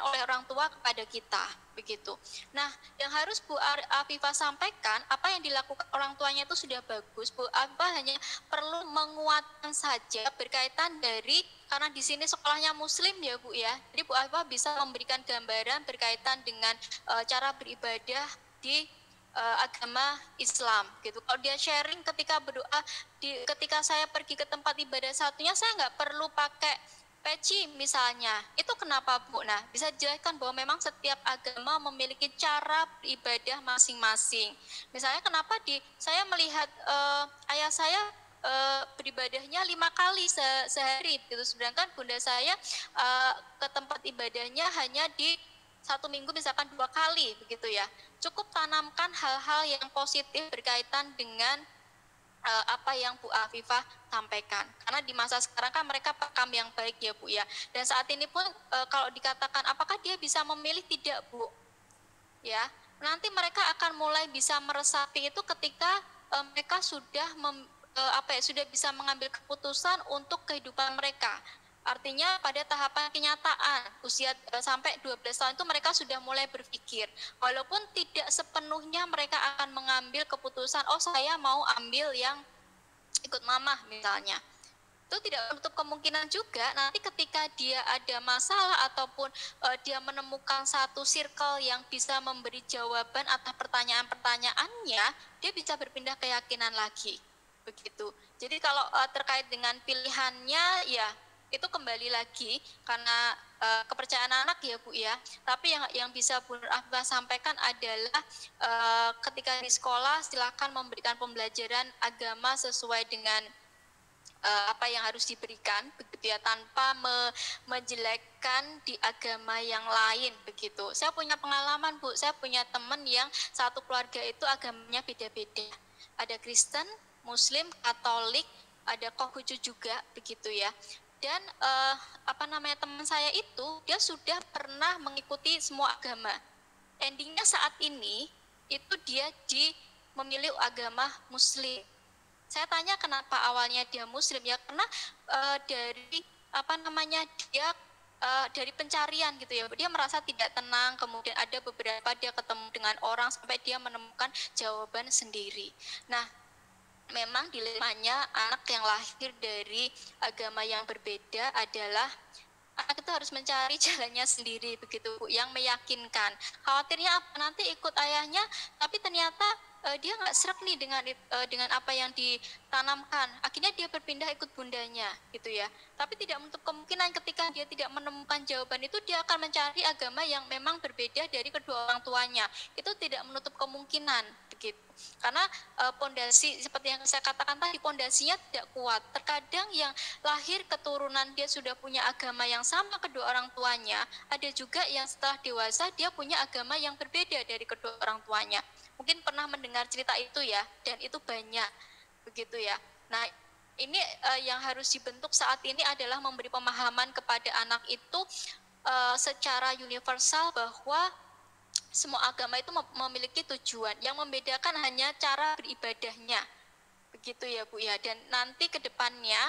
oleh orang tua kepada kita, begitu. Nah, yang harus Bu Afifah sampaikan, apa yang dilakukan orang tuanya itu sudah bagus. Bu Afifah hanya perlu menguatkan saja berkaitan dari, karena di sini sekolahnya Muslim ya Bu ya. Jadi Bu Afifah bisa memberikan gambaran berkaitan dengan cara beribadah di agama Islam gitu. Kalau dia sharing ketika berdoa, ketika saya pergi ke tempat ibadah satunya, saya nggak perlu pakai peci misalnya. Itu kenapa Bu? Nah, bisa dijelaskan bahwa memang setiap agama memiliki cara beribadah masing-masing. Misalnya kenapa saya melihat ayah saya beribadahnya 5 kali sehari gitu, sedangkan bunda saya ke tempat ibadahnya hanya di satu minggu misalkan 2 kali begitu ya. Cukup tanamkan hal-hal yang positif berkaitan dengan apa yang Bu Afifah sampaikan. Karena di masa sekarang kan mereka paham yang baik ya Bu ya. Dan saat ini pun kalau dikatakan apakah dia bisa memilih, tidak Bu. ya. Nanti mereka akan mulai bisa meresapi itu ketika mereka sudah sudah bisa mengambil keputusan untuk kehidupan mereka. Artinya pada tahapan kenyataan usia sampai 12 tahun itu mereka sudah mulai berpikir. Walaupun tidak sepenuhnya mereka akan mengambil keputusan, oh saya mau ambil yang ikut mamah misalnya. Itu tidak menutup kemungkinan juga nanti ketika dia ada masalah ataupun dia menemukan satu circle yang bisa memberi jawaban atas pertanyaan-pertanyaannya, dia bisa berpindah keyakinan lagi. Begitu. Jadi kalau terkait dengan pilihannya ya itu kembali lagi karena kepercayaan anak ya Bu ya. Tapi yang bisa Bu Afifah sampaikan adalah ketika di sekolah silakan memberikan pembelajaran agama sesuai dengan apa yang harus diberikan begitu ya, tanpa menjelekkan di agama yang lain begitu. Saya punya pengalaman Bu, saya punya teman yang satu keluarga itu agamanya beda-beda. Ada Kristen, Muslim, Katolik, ada Konghucu juga begitu ya. Dan teman saya itu dia sudah pernah mengikuti semua agama. Endingnya saat ini itu dia memilih agama Muslim. Saya tanya kenapa awalnya dia Muslim ya, karena dari dia dari pencarian gitu ya, dia merasa tidak tenang, kemudian ada beberapa dia ketemu dengan orang sampai dia menemukan jawaban sendiri. Nah, memang dilemanya anak yang lahir dari agama yang berbeda adalah anak itu harus mencari jalannya sendiri begitu Bu, yang meyakinkan. Khawatirnya apa, nanti ikut ayahnya tapi ternyata dia nggak serak nih dengan apa yang ditanamkan, akhirnya dia berpindah ikut bundanya gitu ya. Tapi tidak menutup kemungkinan ketika dia tidak menemukan jawaban itu, dia akan mencari agama yang memang berbeda dari kedua orang tuanya. Itu tidak menutup kemungkinan begitu, karena pondasi seperti yang saya katakan tadi, pondasinya tidak kuat. Terkadang yang lahir keturunan dia sudah punya agama yang sama kedua orang tuanya, ada juga yang setelah dewasa dia punya agama yang berbeda dari kedua orang tuanya. Mungkin pernah mendengar cerita itu ya, dan itu banyak begitu ya. Nah, ini yang harus dibentuk saat ini adalah memberi pemahaman kepada anak itu secara universal bahwa semua agama itu memiliki tujuan, yang membedakan hanya cara beribadahnya. Begitu ya Bu ya. Dan nanti ke depannya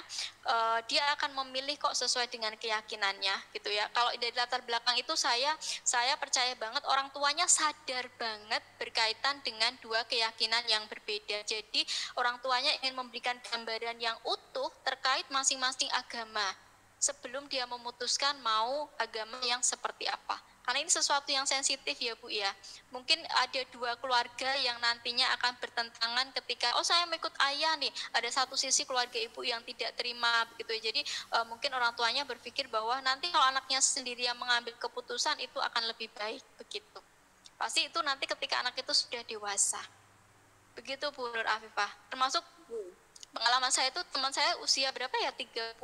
dia akan memilih kok sesuai dengan keyakinannya gitu ya. Kalau dari latar belakang itu saya percaya banget orang tuanya sadar banget berkaitan dengan dua keyakinan yang berbeda. Jadi orang tuanya ingin memberikan gambaran yang utuh terkait masing-masing agama sebelum dia memutuskan mau agama yang seperti apa. Karena ini sesuatu yang sensitif ya Bu ya. Mungkin ada dua keluarga yang nantinya akan bertentangan ketika, oh saya mengikut ayah nih, ada satu sisi keluarga ibu yang tidak terima begitu ya. Jadi mungkin orang tuanya berpikir bahwa nanti kalau anaknya sendiri yang mengambil keputusan itu akan lebih baik begitu. Pasti itu nanti ketika anak itu sudah dewasa. Begitu Bu Nur Afifah. Termasuk pengalaman saya itu, teman saya usia berapa ya, 35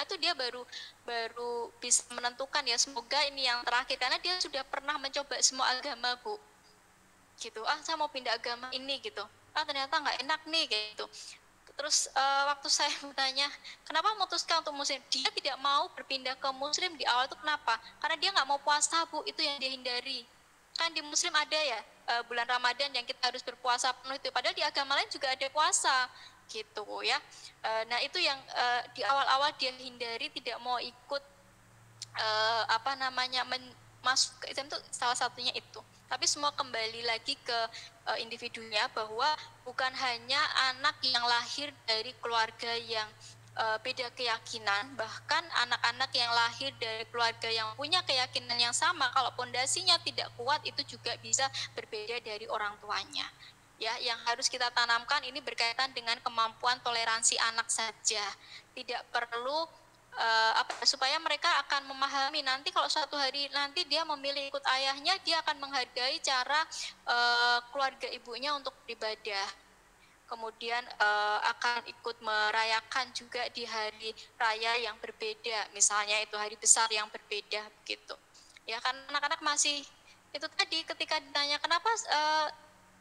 itu dia baru bisa menentukan ya, semoga ini yang terakhir, karena dia sudah pernah mencoba semua agama Bu gitu. Saya mau pindah agama ini gitu, ternyata nggak enak nih gitu. Terus waktu saya bertanya kenapa memutuskan untuk Muslim, dia tidak mau berpindah ke Muslim di awal itu kenapa, karena dia nggak mau puasa Bu, itu yang dia hindari. Kan di Muslim ada ya bulan Ramadan yang kita harus berpuasa penuh itu, padahal di agama lain juga ada puasa gitu ya. Nah itu yang di awal-awal dia hindari, tidak mau ikut masuk ke Islam, itu salah satunya itu. Tapi semua kembali lagi ke individunya, bahwa bukan hanya anak yang lahir dari keluarga yang beda keyakinan, bahkan anak-anak yang lahir dari keluarga yang punya keyakinan yang sama, kalau pondasinya tidak kuat itu juga bisa berbeda dari orang tuanya. Ya, yang harus kita tanamkan ini berkaitan dengan kemampuan toleransi anak saja. Tidak perlu supaya mereka akan memahami nanti kalau suatu hari nanti dia memilih ikut ayahnya, dia akan menghargai cara keluarga ibunya untuk beribadah. Kemudian akan ikut merayakan juga di hari raya yang berbeda, misalnya itu hari besar yang berbeda begitu. Ya kan anak-anak masih itu tadi, ketika ditanya kenapa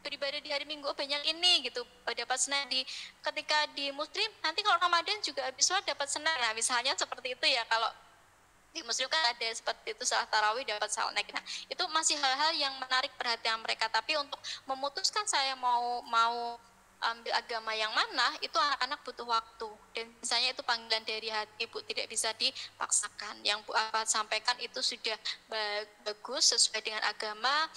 beribadah di hari Minggu banyak ini gitu, dapat senang ketika di Muslim nanti kalau Ramadan juga habis sholat dapat senang. Nah misalnya seperti itu ya, kalau di muslim kan ada seperti itu, salat tarawih dapat salat naik. Nah, itu masih hal-hal yang menarik perhatian mereka. Tapi untuk memutuskan saya mau ambil agama yang mana, itu anak-anak butuh waktu. Dan misalnya itu panggilan dari hati, Bu, tidak bisa dipaksakan. Yang Bu Afat sampaikan itu sudah bagus, sesuai dengan agama.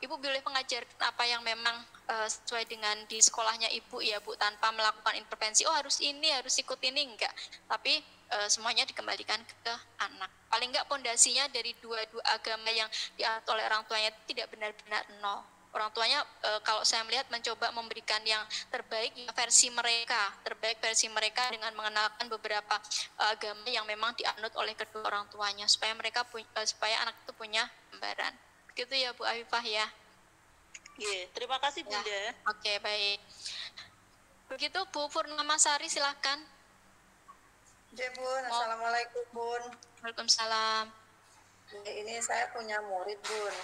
Ibu boleh mengajarkan apa yang memang sesuai dengan di sekolahnya Ibu ya, Bu, tanpa melakukan intervensi, oh harus ini, harus ikut ini, enggak. Tapi semuanya dikembalikan ke anak. Paling enggak pondasinya dari dua agama yang dianut oleh orang tuanya tidak benar-benar nol. Orang tuanya kalau saya melihat mencoba memberikan yang terbaik versi mereka dengan mengenalkan beberapa agama yang memang dianut oleh kedua orang tuanya supaya supaya anak itu punya gambaran. Begitu ya Bu Afifah ya. Yeah, terima kasih Bunda. Ya. Oke, baik. Begitu Bu Purnamasari, silakan. Ya Bun, Assalamualaikum Bun. Waalaikumsalam. Ini saya punya murid Bun.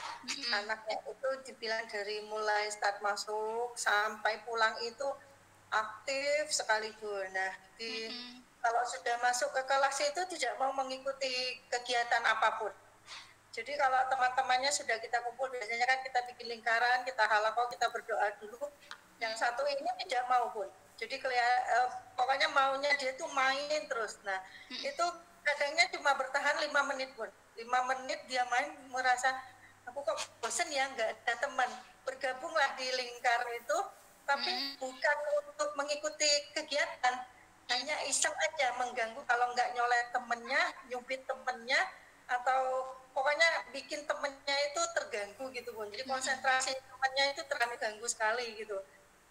Anaknya itu dibilang dari mulai start masuk sampai pulang itu aktif sekali Bun. Nah, kalau sudah masuk ke kelas itu tidak mau mengikuti kegiatan apapun. Jadi kalau teman-temannya sudah kita kumpul, biasanya kan kita bikin lingkaran, kita halakoh, kita berdoa dulu. Yang satu ini tidak mau Bun. Jadi pokoknya maunya dia tuh main terus. Nah, itu kadangnya cuma bertahan 5 menit Bun. 5 menit dia main, merasa aku kok bosen ya, nggak ada teman. Bergabunglah di lingkar itu, tapi bukan untuk mengikuti kegiatan, hanya iseng aja mengganggu. Kalau nggak nyolek temennya, nyubit temennya, atau pokoknya bikin temennya itu terganggu gitu Bun. Jadi konsentrasi temennya itu terganggu sekali gitu.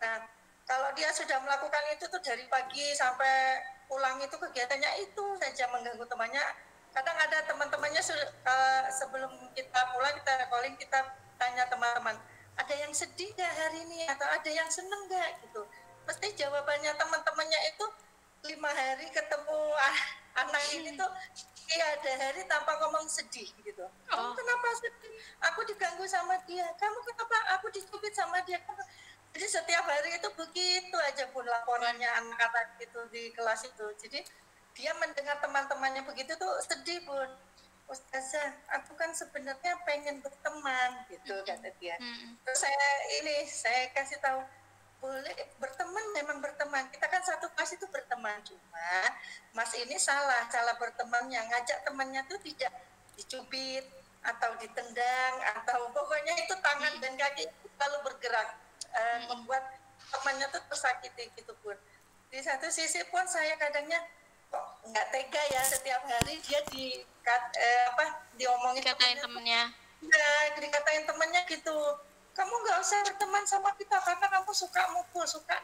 Nah, kalau dia sudah melakukan itu tuh dari pagi sampai pulang itu kegiatannya itu saja mengganggu temannya. Kadang ada teman-temannya sebelum kita pulang, kita calling, kita tanya teman-teman, ada yang sedih nggak hari ini atau ada yang seneng nggak gitu. Pasti jawabannya teman-temannya itu 5 hari ketemu anak ini tuh ada hari tanpa ngomong sedih gitu. Kamu kenapa sedih? Aku diganggu sama dia. Kamu kenapa? Aku dicubit sama dia. Jadi setiap hari itu begitu aja Bun laporannya anak-anak itu di kelas itu. Jadi dia mendengar teman-temannya begitu tuh sedih Bun. Ustazah, aku kan sebenarnya pengen berteman gitu kata dia. Terus saya kasih tahu, boleh berteman, memang berteman. Kita kan satu kelas itu berteman, cuma Mas ini salah bertemannya. Ngajak temannya tuh tidak dicubit atau ditendang atau pokoknya itu tangan dan kaki itu lalu bergerak, membuat temannya tuh tersakiti gitu Bun. Di satu sisi pun saya kadangnya kok nggak tega ya, setiap hari dia diomongin temennya. Nah, dikatain temennya gitu, kamu nggak usah berteman sama kita karena kamu suka mukul, suka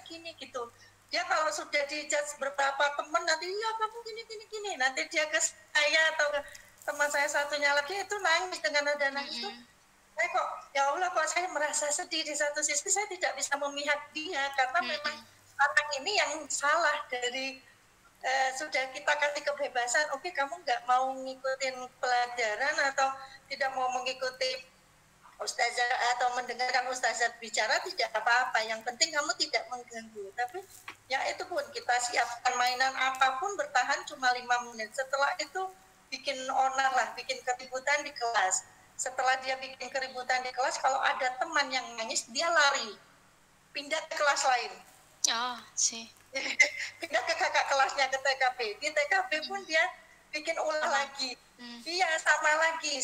gini gitu. Dia kalau sudah dijudge beberapa teman, nanti ya kamu gini, nanti dia ke saya atau ke teman saya satunya lagi itu nangis dengan nada nangis tuh. Saya kok ya Allah, kok saya merasa sedih. Di satu sisi saya tidak bisa memihak dia karena memang anak ini yang salah dari sudah kita kasih kebebasan, oke, kamu nggak mau ngikutin pelajaran atau tidak mau mengikuti ustazah atau mendengarkan ustazah bicara, tidak apa-apa, yang penting kamu tidak mengganggu. Tapi ya itu Pun, kita siapkan mainan apapun, bertahan cuma 5 menit. Setelah itu bikin onar lah, bikin keributan di kelas. Setelah dia bikin keributan di kelas, kalau ada teman yang nangis, dia lari pindah ke kelas lain. Sih. Pindah ke kakak kelasnya, ke TKP. Di TKP pun dia bikin ulah lagi. Iya, sama lagi.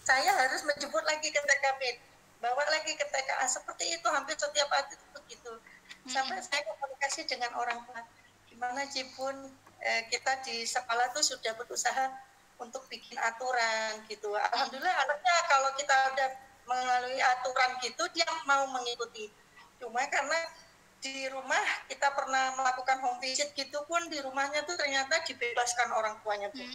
Saya harus menjemput lagi ke TKP, bawa lagi ke TKA. Seperti itu hampir setiap hari itu begitu. Sampai saya komunikasi dengan orang tua. Gimana Cipun, kita di sekolah tuh sudah berusaha untuk bikin aturan gitu. Alhamdulillah anaknya kalau kita udah melalui aturan gitu, dia mau mengikuti. Cuma karena di rumah kita pernah melakukan home visit gitu pun, di rumahnya tuh ternyata dibebaskan orang tuanya tuh.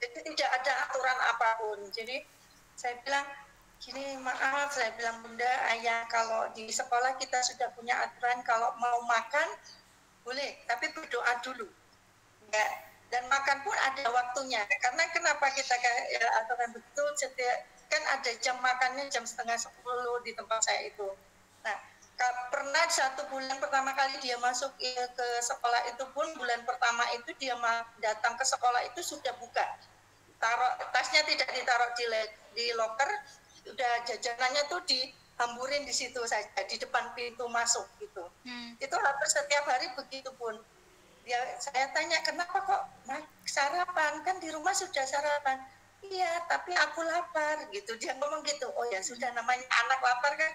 Jadi tidak ada aturan apapun. Jadi saya bilang gini, maaf, saya bilang Bunda, Ayah, kalau di sekolah kita sudah punya aturan, kalau mau makan boleh, tapi berdoa dulu. Enggak. Dan makan pun ada waktunya. Karena kenapa kita aturan betul, kan ada jam makannya jam 9:30 di tempat saya itu. Nah, Pernah 1 bulan pertama kali dia masuk ke sekolah itu pun, bulan pertama itu dia datang ke sekolah itu sudah buka, taruh tasnya, tidak ditaruh di loker, udah jajanannya tuh dihamburin di situ saja di depan pintu masuk gitu. Itu hampir setiap hari begitu pun. Ya saya tanya, kenapa kok sarapan, kan di rumah sudah sarapan. Iya, tapi aku lapar gitu. Dia ngomong gitu. Oh ya sudah, namanya anak lapar kan,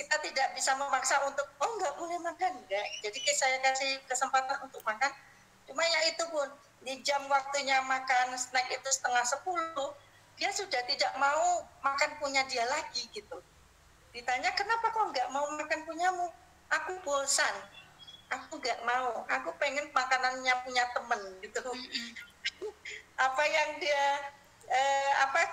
kita tidak bisa memaksa untuk nggak boleh makan, enggak. Jadi saya kasih kesempatan untuk makan. Cuma ya itu pun, di jam waktunya makan snack itu 9:30, dia sudah tidak mau makan punya dia lagi gitu. Ditanya, kenapa kok nggak mau makan punyamu? Aku bosan, aku nggak mau, aku pengen makanannya punya temen gitu. Apa yang dia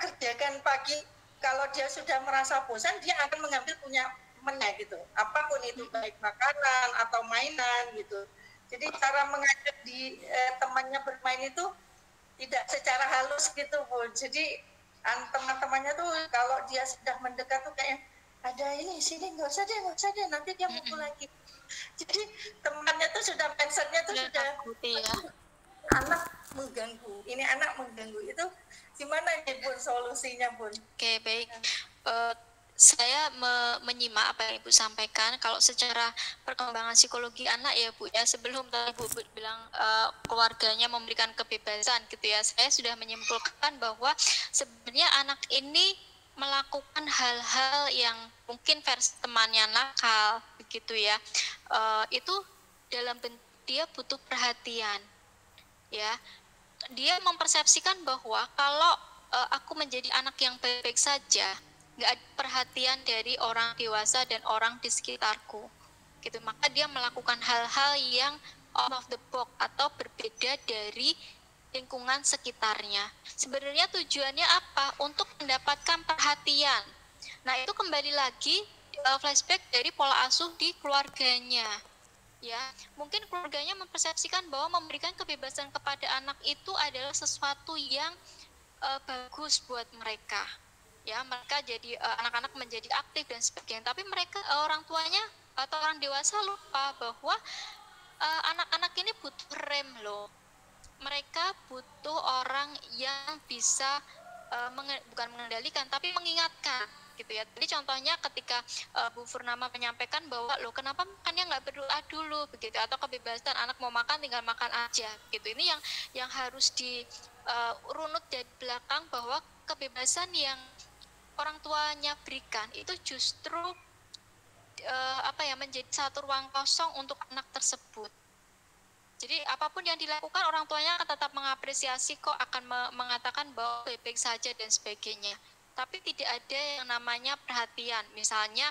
kerjakan pagi, kalau dia sudah merasa bosan, dia akan mengambil punya temennya gitu, apapun itu, baik makanan atau mainan gitu. Jadi cara mengajak temannya bermain itu tidak secara halus gitu Bu. Jadi teman-temannya tuh kalau dia sudah mendekat tuh kayak, ada ini sini, nggak usah deh, nanti dia mukul lagi. Jadi temannya tuh sudah mindsetnya tuh sudah anak mengganggu, ini anak mengganggu. Itu gimana ya Bun solusinya Bun? Oke, baik. Saya menyimak apa yang Ibu sampaikan. Kalau secara perkembangan psikologi anak ya Bu ya, sebelum tadi Bu bilang keluarganya memberikan kebebasan gitu ya, saya sudah menyimpulkan bahwa sebenarnya anak ini melakukan hal-hal yang mungkin versi temannya nakal begitu ya, itu dalam bentuk dia butuh perhatian ya. Dia mempersepsikan bahwa kalau aku menjadi anak yang baik-baik saja, nggak ada perhatian dari orang dewasa dan orang di sekitarku gitu, maka dia melakukan hal-hal yang out of the box atau berbeda dari lingkungan sekitarnya. Sebenarnya tujuannya apa? Untuk mendapatkan perhatian. Nah, itu kembali lagi flashback dari pola asuh di keluarganya. Ya, mungkin keluarganya mempersepsikan bahwa memberikan kebebasan kepada anak itu adalah sesuatu yang bagus buat mereka. Ya, mereka jadi anak-anak menjadi aktif dan sebagainya. Tapi mereka orang tuanya atau orang dewasa lupa bahwa anak-anak ini butuh rem loh. Mereka butuh orang yang bisa bukan mengendalikan tapi mengingatkan gitu ya. Jadi contohnya ketika Bu Purnama menyampaikan bahwa loh kenapa makannya nggak berdoa dulu begitu, atau kebebasan anak mau makan tinggal makan aja gitu. Ini yang harus runut dari belakang, bahwa kebebasan yang orang tuanya berikan itu justru menjadi satu ruang kosong untuk anak tersebut. Jadi apapun yang dilakukan orang tuanya akan tetap mengapresiasi kok, akan mengatakan bahwa baik-baik saja dan sebagainya. Tapi tidak ada yang namanya perhatian. Misalnya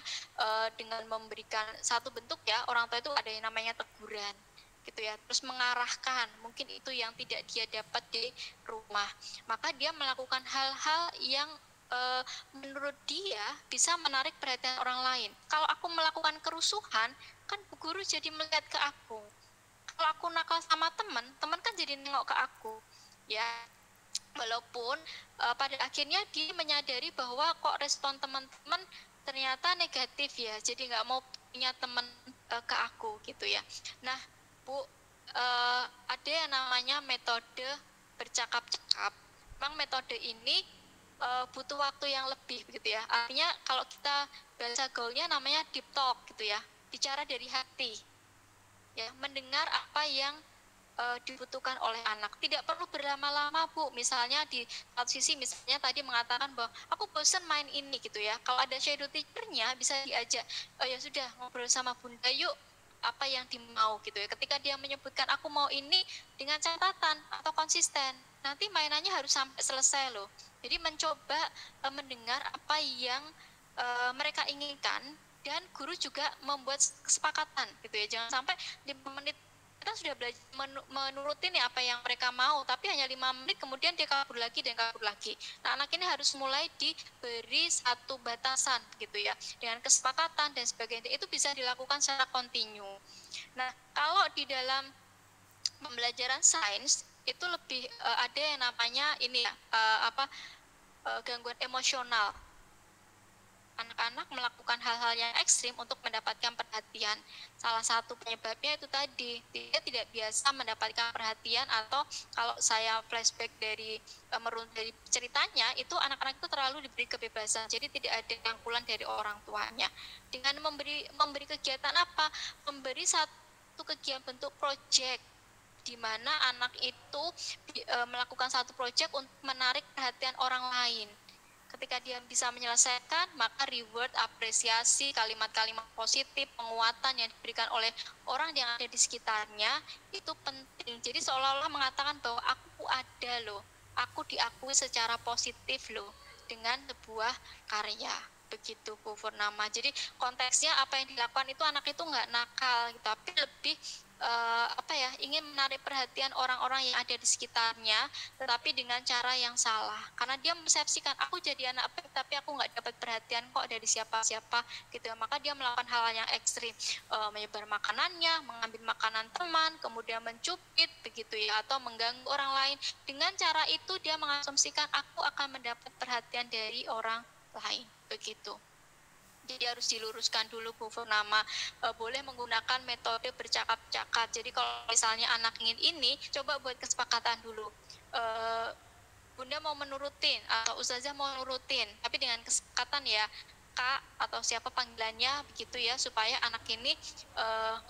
dengan memberikan satu bentuk ya, orang tua itu ada yang namanya teguran gitu ya, terus mengarahkan, mungkin itu yang tidak dia dapat di rumah. Maka dia melakukan hal-hal yang menurut dia bisa menarik perhatian orang lain. Kalau aku melakukan kerusuhan, kan bu guru jadi melihat ke aku. Kalau aku nakal sama teman kan jadi nengok ke aku ya. Walaupun pada akhirnya dia menyadari bahwa kok respon teman-teman ternyata negatif ya, jadi nggak mau punya teman ke aku gitu ya. Nah Bu, ada yang namanya metode bercakap-cakap. Memang metode ini butuh waktu yang lebih begitu ya. Artinya kalau kita bahasa gaulnya namanya deep talk gitu ya, bicara dari hati ya, mendengar apa yang dibutuhkan oleh anak. Tidak perlu berlama-lama Bu. Misalnya di satu sisi misalnya tadi mengatakan bahwa aku bosan main ini gitu ya, kalau ada shadow teachernya bisa diajak, ya sudah ngobrol sama Bunda yuk, apa yang dimau gitu ya. Ketika dia menyebutkan aku mau ini dengan catatan atau konsisten, nanti mainannya harus sampai selesai loh. Jadi mencoba mendengar apa yang mereka inginkan, dan guru juga membuat kesepakatan gitu ya. Jangan sampai 5 menit kita sudah belajar menuruti nih apa yang mereka mau, tapi hanya 5 menit kemudian dia kabur lagi dan kabur lagi. Nah, anak ini harus mulai diberi satu batasan gitu ya, dengan kesepakatan dan sebagainya. Itu bisa dilakukan secara kontinu. Nah, kalau di dalam pembelajaran sains itu lebih ada yang namanya ini ya, gangguan emosional. anak-anak melakukan hal-hal yang ekstrim untuk mendapatkan perhatian. Salah satu penyebabnya itu tadi, dia tidak biasa mendapatkan perhatian, atau kalau saya flashback dari dari ceritanya, itu anak-anak itu terlalu diberi kebebasan, jadi tidak ada rangkulan dari orang tuanya. Dengan memberi kegiatan apa? Memberi satu kegiatan bentuk project, di mana anak itu melakukan satu proyek untuk menarik perhatian orang lain. Ketika dia bisa menyelesaikan, maka reward, apresiasi, kalimat-kalimat positif, penguatan yang diberikan oleh orang yang ada di sekitarnya itu penting. Jadi seolah-olah mengatakan bahwa aku ada loh, aku diakui secara positif loh dengan sebuah karya. Begitu Bu Purnama. Jadi konteksnya apa yang dilakukan itu anak itu nggak nakal, tapi lebih ingin menarik perhatian orang-orang yang ada di sekitarnya, tetapi dengan cara yang salah. Karena dia mempersepsikan, aku jadi anak baik tapi aku nggak dapat perhatian kok dari siapa-siapa gitu. Maka dia melakukan hal yang ekstrim, menyebar makanannya, mengambil makanan teman, kemudian mencubit begitu ya, atau mengganggu orang lain. Dengan cara itu dia mengasumsikan aku akan mendapat perhatian dari orang lain begitu. Jadi harus diluruskan dulu Bu Purnama, boleh menggunakan metode bercakap-cakap. Jadi kalau misalnya anak ingin ini, coba buat kesepakatan dulu. Bunda mau menurutin atau Ustazah mau nurutin, tapi dengan kesepakatan ya, Kak atau siapa panggilannya begitu ya, supaya anak ini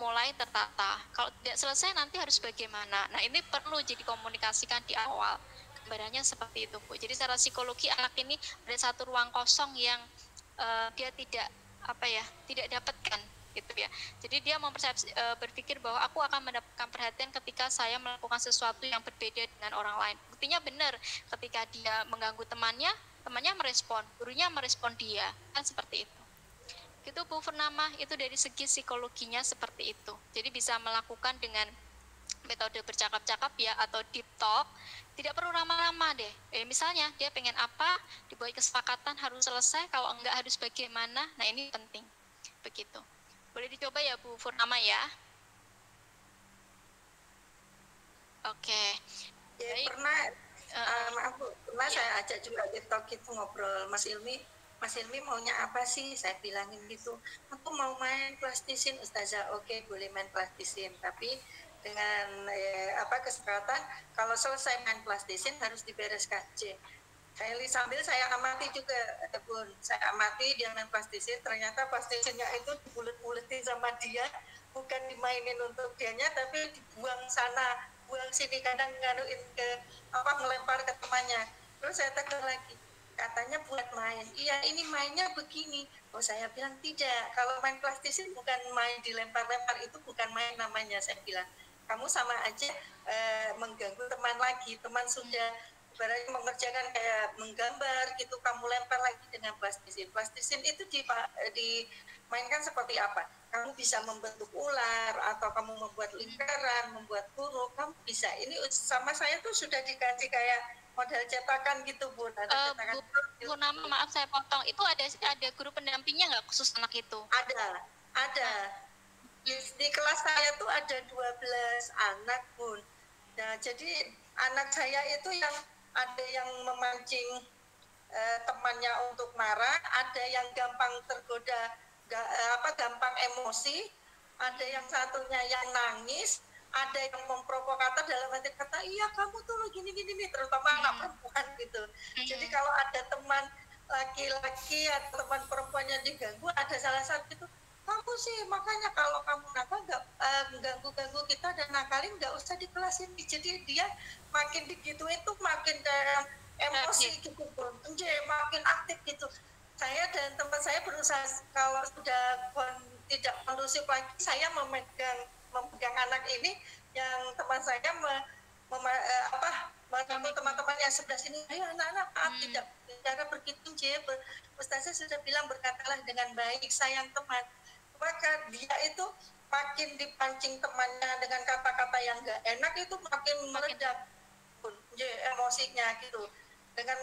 mulai tertata. Kalau tidak selesai nanti harus bagaimana. Nah ini perlu jadi komunikasikan di awal. Gambarannya seperti itu Bu. Jadi secara psikologi anak ini ada satu ruang kosong yang dia tidak tidak dapatkan gitu ya. Jadi dia berpikir bahwa aku akan mendapatkan perhatian ketika saya melakukan sesuatu yang berbeda dengan orang lain. Buktinya benar, ketika dia mengganggu temannya merespon, gurunya merespon dia, kan seperti itu. Gitu Bu Purnama, itu dari segi psikologinya seperti itu. Jadi bisa melakukan dengan metode bercakap-cakap ya, atau deep talk. Tidak perlu lama-lama deh. Misalnya dia pengen apa, dibuat kesepakatan harus selesai, kalau enggak harus bagaimana. Nah ini penting. Begitu. Boleh dicoba ya Bu Purnama ya. Oke. Ya, pernah maaf Bu, pernah ya. Saya ajak juga deep talk itu ngobrol, Mas Ilmi maunya apa sih? Saya bilangin gitu, aku mau main plastisin Ustazah. Oke, boleh main plastisin, tapi dengan kesepakatan kalau selesai main plastisin harus dibereskan. Sambil saya amati juga, Bun. Saya amati dia main plastisin, ternyata plastisinnya itu dibulet-buletin sama dia, bukan dimainin untuk dianya, tapi dibuang sana, buang sini, kadang ngaruhin melempar ke temannya. Terus saya tegur lagi, katanya buat main. Iya, ini mainnya begini. Oh, saya bilang tidak. Kalau main plastisin bukan main dilempar-lempar, itu bukan main namanya. Saya bilang, kamu sama aja mengganggu teman lagi. Teman sudah ibaratnya mengerjakan kayak menggambar gitu, kamu lempar lagi dengan plastisin. Plastisin itu dimainkan seperti apa? Kamu bisa membentuk ular, atau kamu membuat lingkaran, membuat huruf, kamu bisa. Ini sama saya tuh sudah dikasih kayak model cetakan gitu Bu. Bu Nama, maaf saya potong. Itu ada guru pendampingnya nggak khusus anak itu? Ada. Di kelas saya tuh ada 12 anak Bun. Nah jadi anak saya itu yang ada yang memancing temannya untuk marah, ada yang gampang tergoda, gampang emosi, ada yang satunya yang nangis, ada yang memprovokator dalam arti kata, iya kamu tuh gini, terutama anak perempuan gitu. Jadi kalau ada teman laki-laki atau teman perempuannya diganggu, ada salah satu itu, kamu sih makanya kalau kamu nakal nggak ganggu kita dan nakalin nggak usah di kelas ini. Jadi dia makin digituin tuh makin emosi gitu, makin aktif gitu. Saya dan teman saya berusaha kalau sudah tidak kondusif lagi, saya memegang anak ini, yang teman saya teman-teman yang sebelah sini, ayo anak-anak tidak bicara begitu, Ustazah sudah bilang berkatalah dengan baik, sayang teman. Maka dia itu makin dipancing temannya dengan kata-kata yang nggak enak, itu makin meledak emosinya gitu. Dengan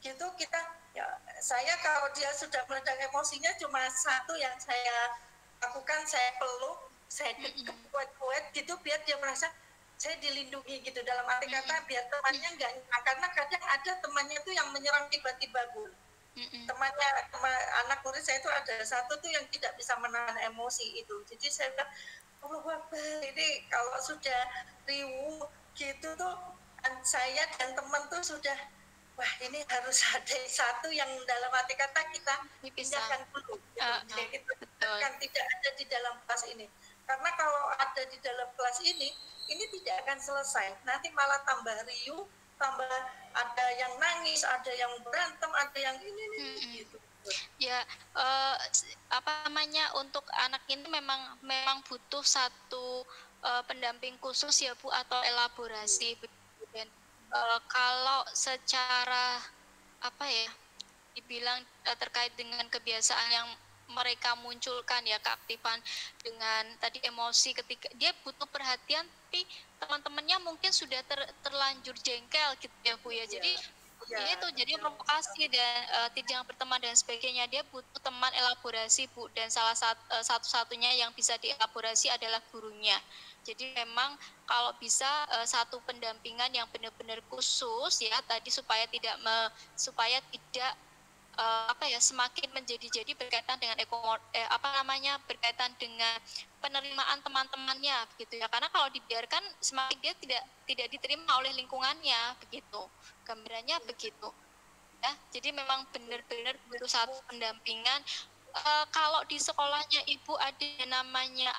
gitu kita ya, saya kalau dia sudah meledak emosinya, cuma satu yang saya lakukan, saya peluk, saya dekat kuat-kuat gitu, biar dia merasa saya dilindungi gitu, dalam arti kata biar temannya nggak, karena kadang ada temannya tuh yang menyerang tiba-tiba Bu. temannya anak murid saya itu ada satu tuh yang tidak bisa menahan emosi itu. Jadi saya bilang, Allah Akbar, ini kalau sudah riuh gitu tuh saya dan teman tuh sudah, wah ini harus ada satu yang dalam hati kata kita pindahkan dulu. Gitu. Kita kan tidak ada di dalam kelas ini. Karena kalau ada di dalam kelas ini tidak akan selesai. Nanti malah tambah riuh, tambah ada yang nangis, ada yang berantem, ada yang ini gitu. Ya, untuk anak ini memang butuh satu pendamping khusus ya Bu, atau elaborasi. Dan kalau secara dibilang terkait dengan kebiasaan yang mereka munculkan ya, keaktifan dengan tadi emosi, ketika dia butuh perhatian tapi teman-temannya mungkin sudah terlanjur jengkel gitu ya Bu ya. Jadi itu jadi provokasi dan tidak berteman dan sebagainya. Dia butuh teman elaborasi Bu, dan salah satu-satunya yang bisa dielaborasi adalah gurunya. Jadi memang kalau bisa satu pendampingan yang benar-benar khusus ya tadi, supaya tidak semakin menjadi berkaitan dengan berkaitan dengan penerimaan teman-temannya begitu ya. Karena kalau dibiarkan semakin dia tidak diterima oleh lingkungannya begitu. Gambarannya begitu. Ya, jadi memang benar-benar butuh satu pendampingan. Kalau di sekolahnya Ibu ada namanya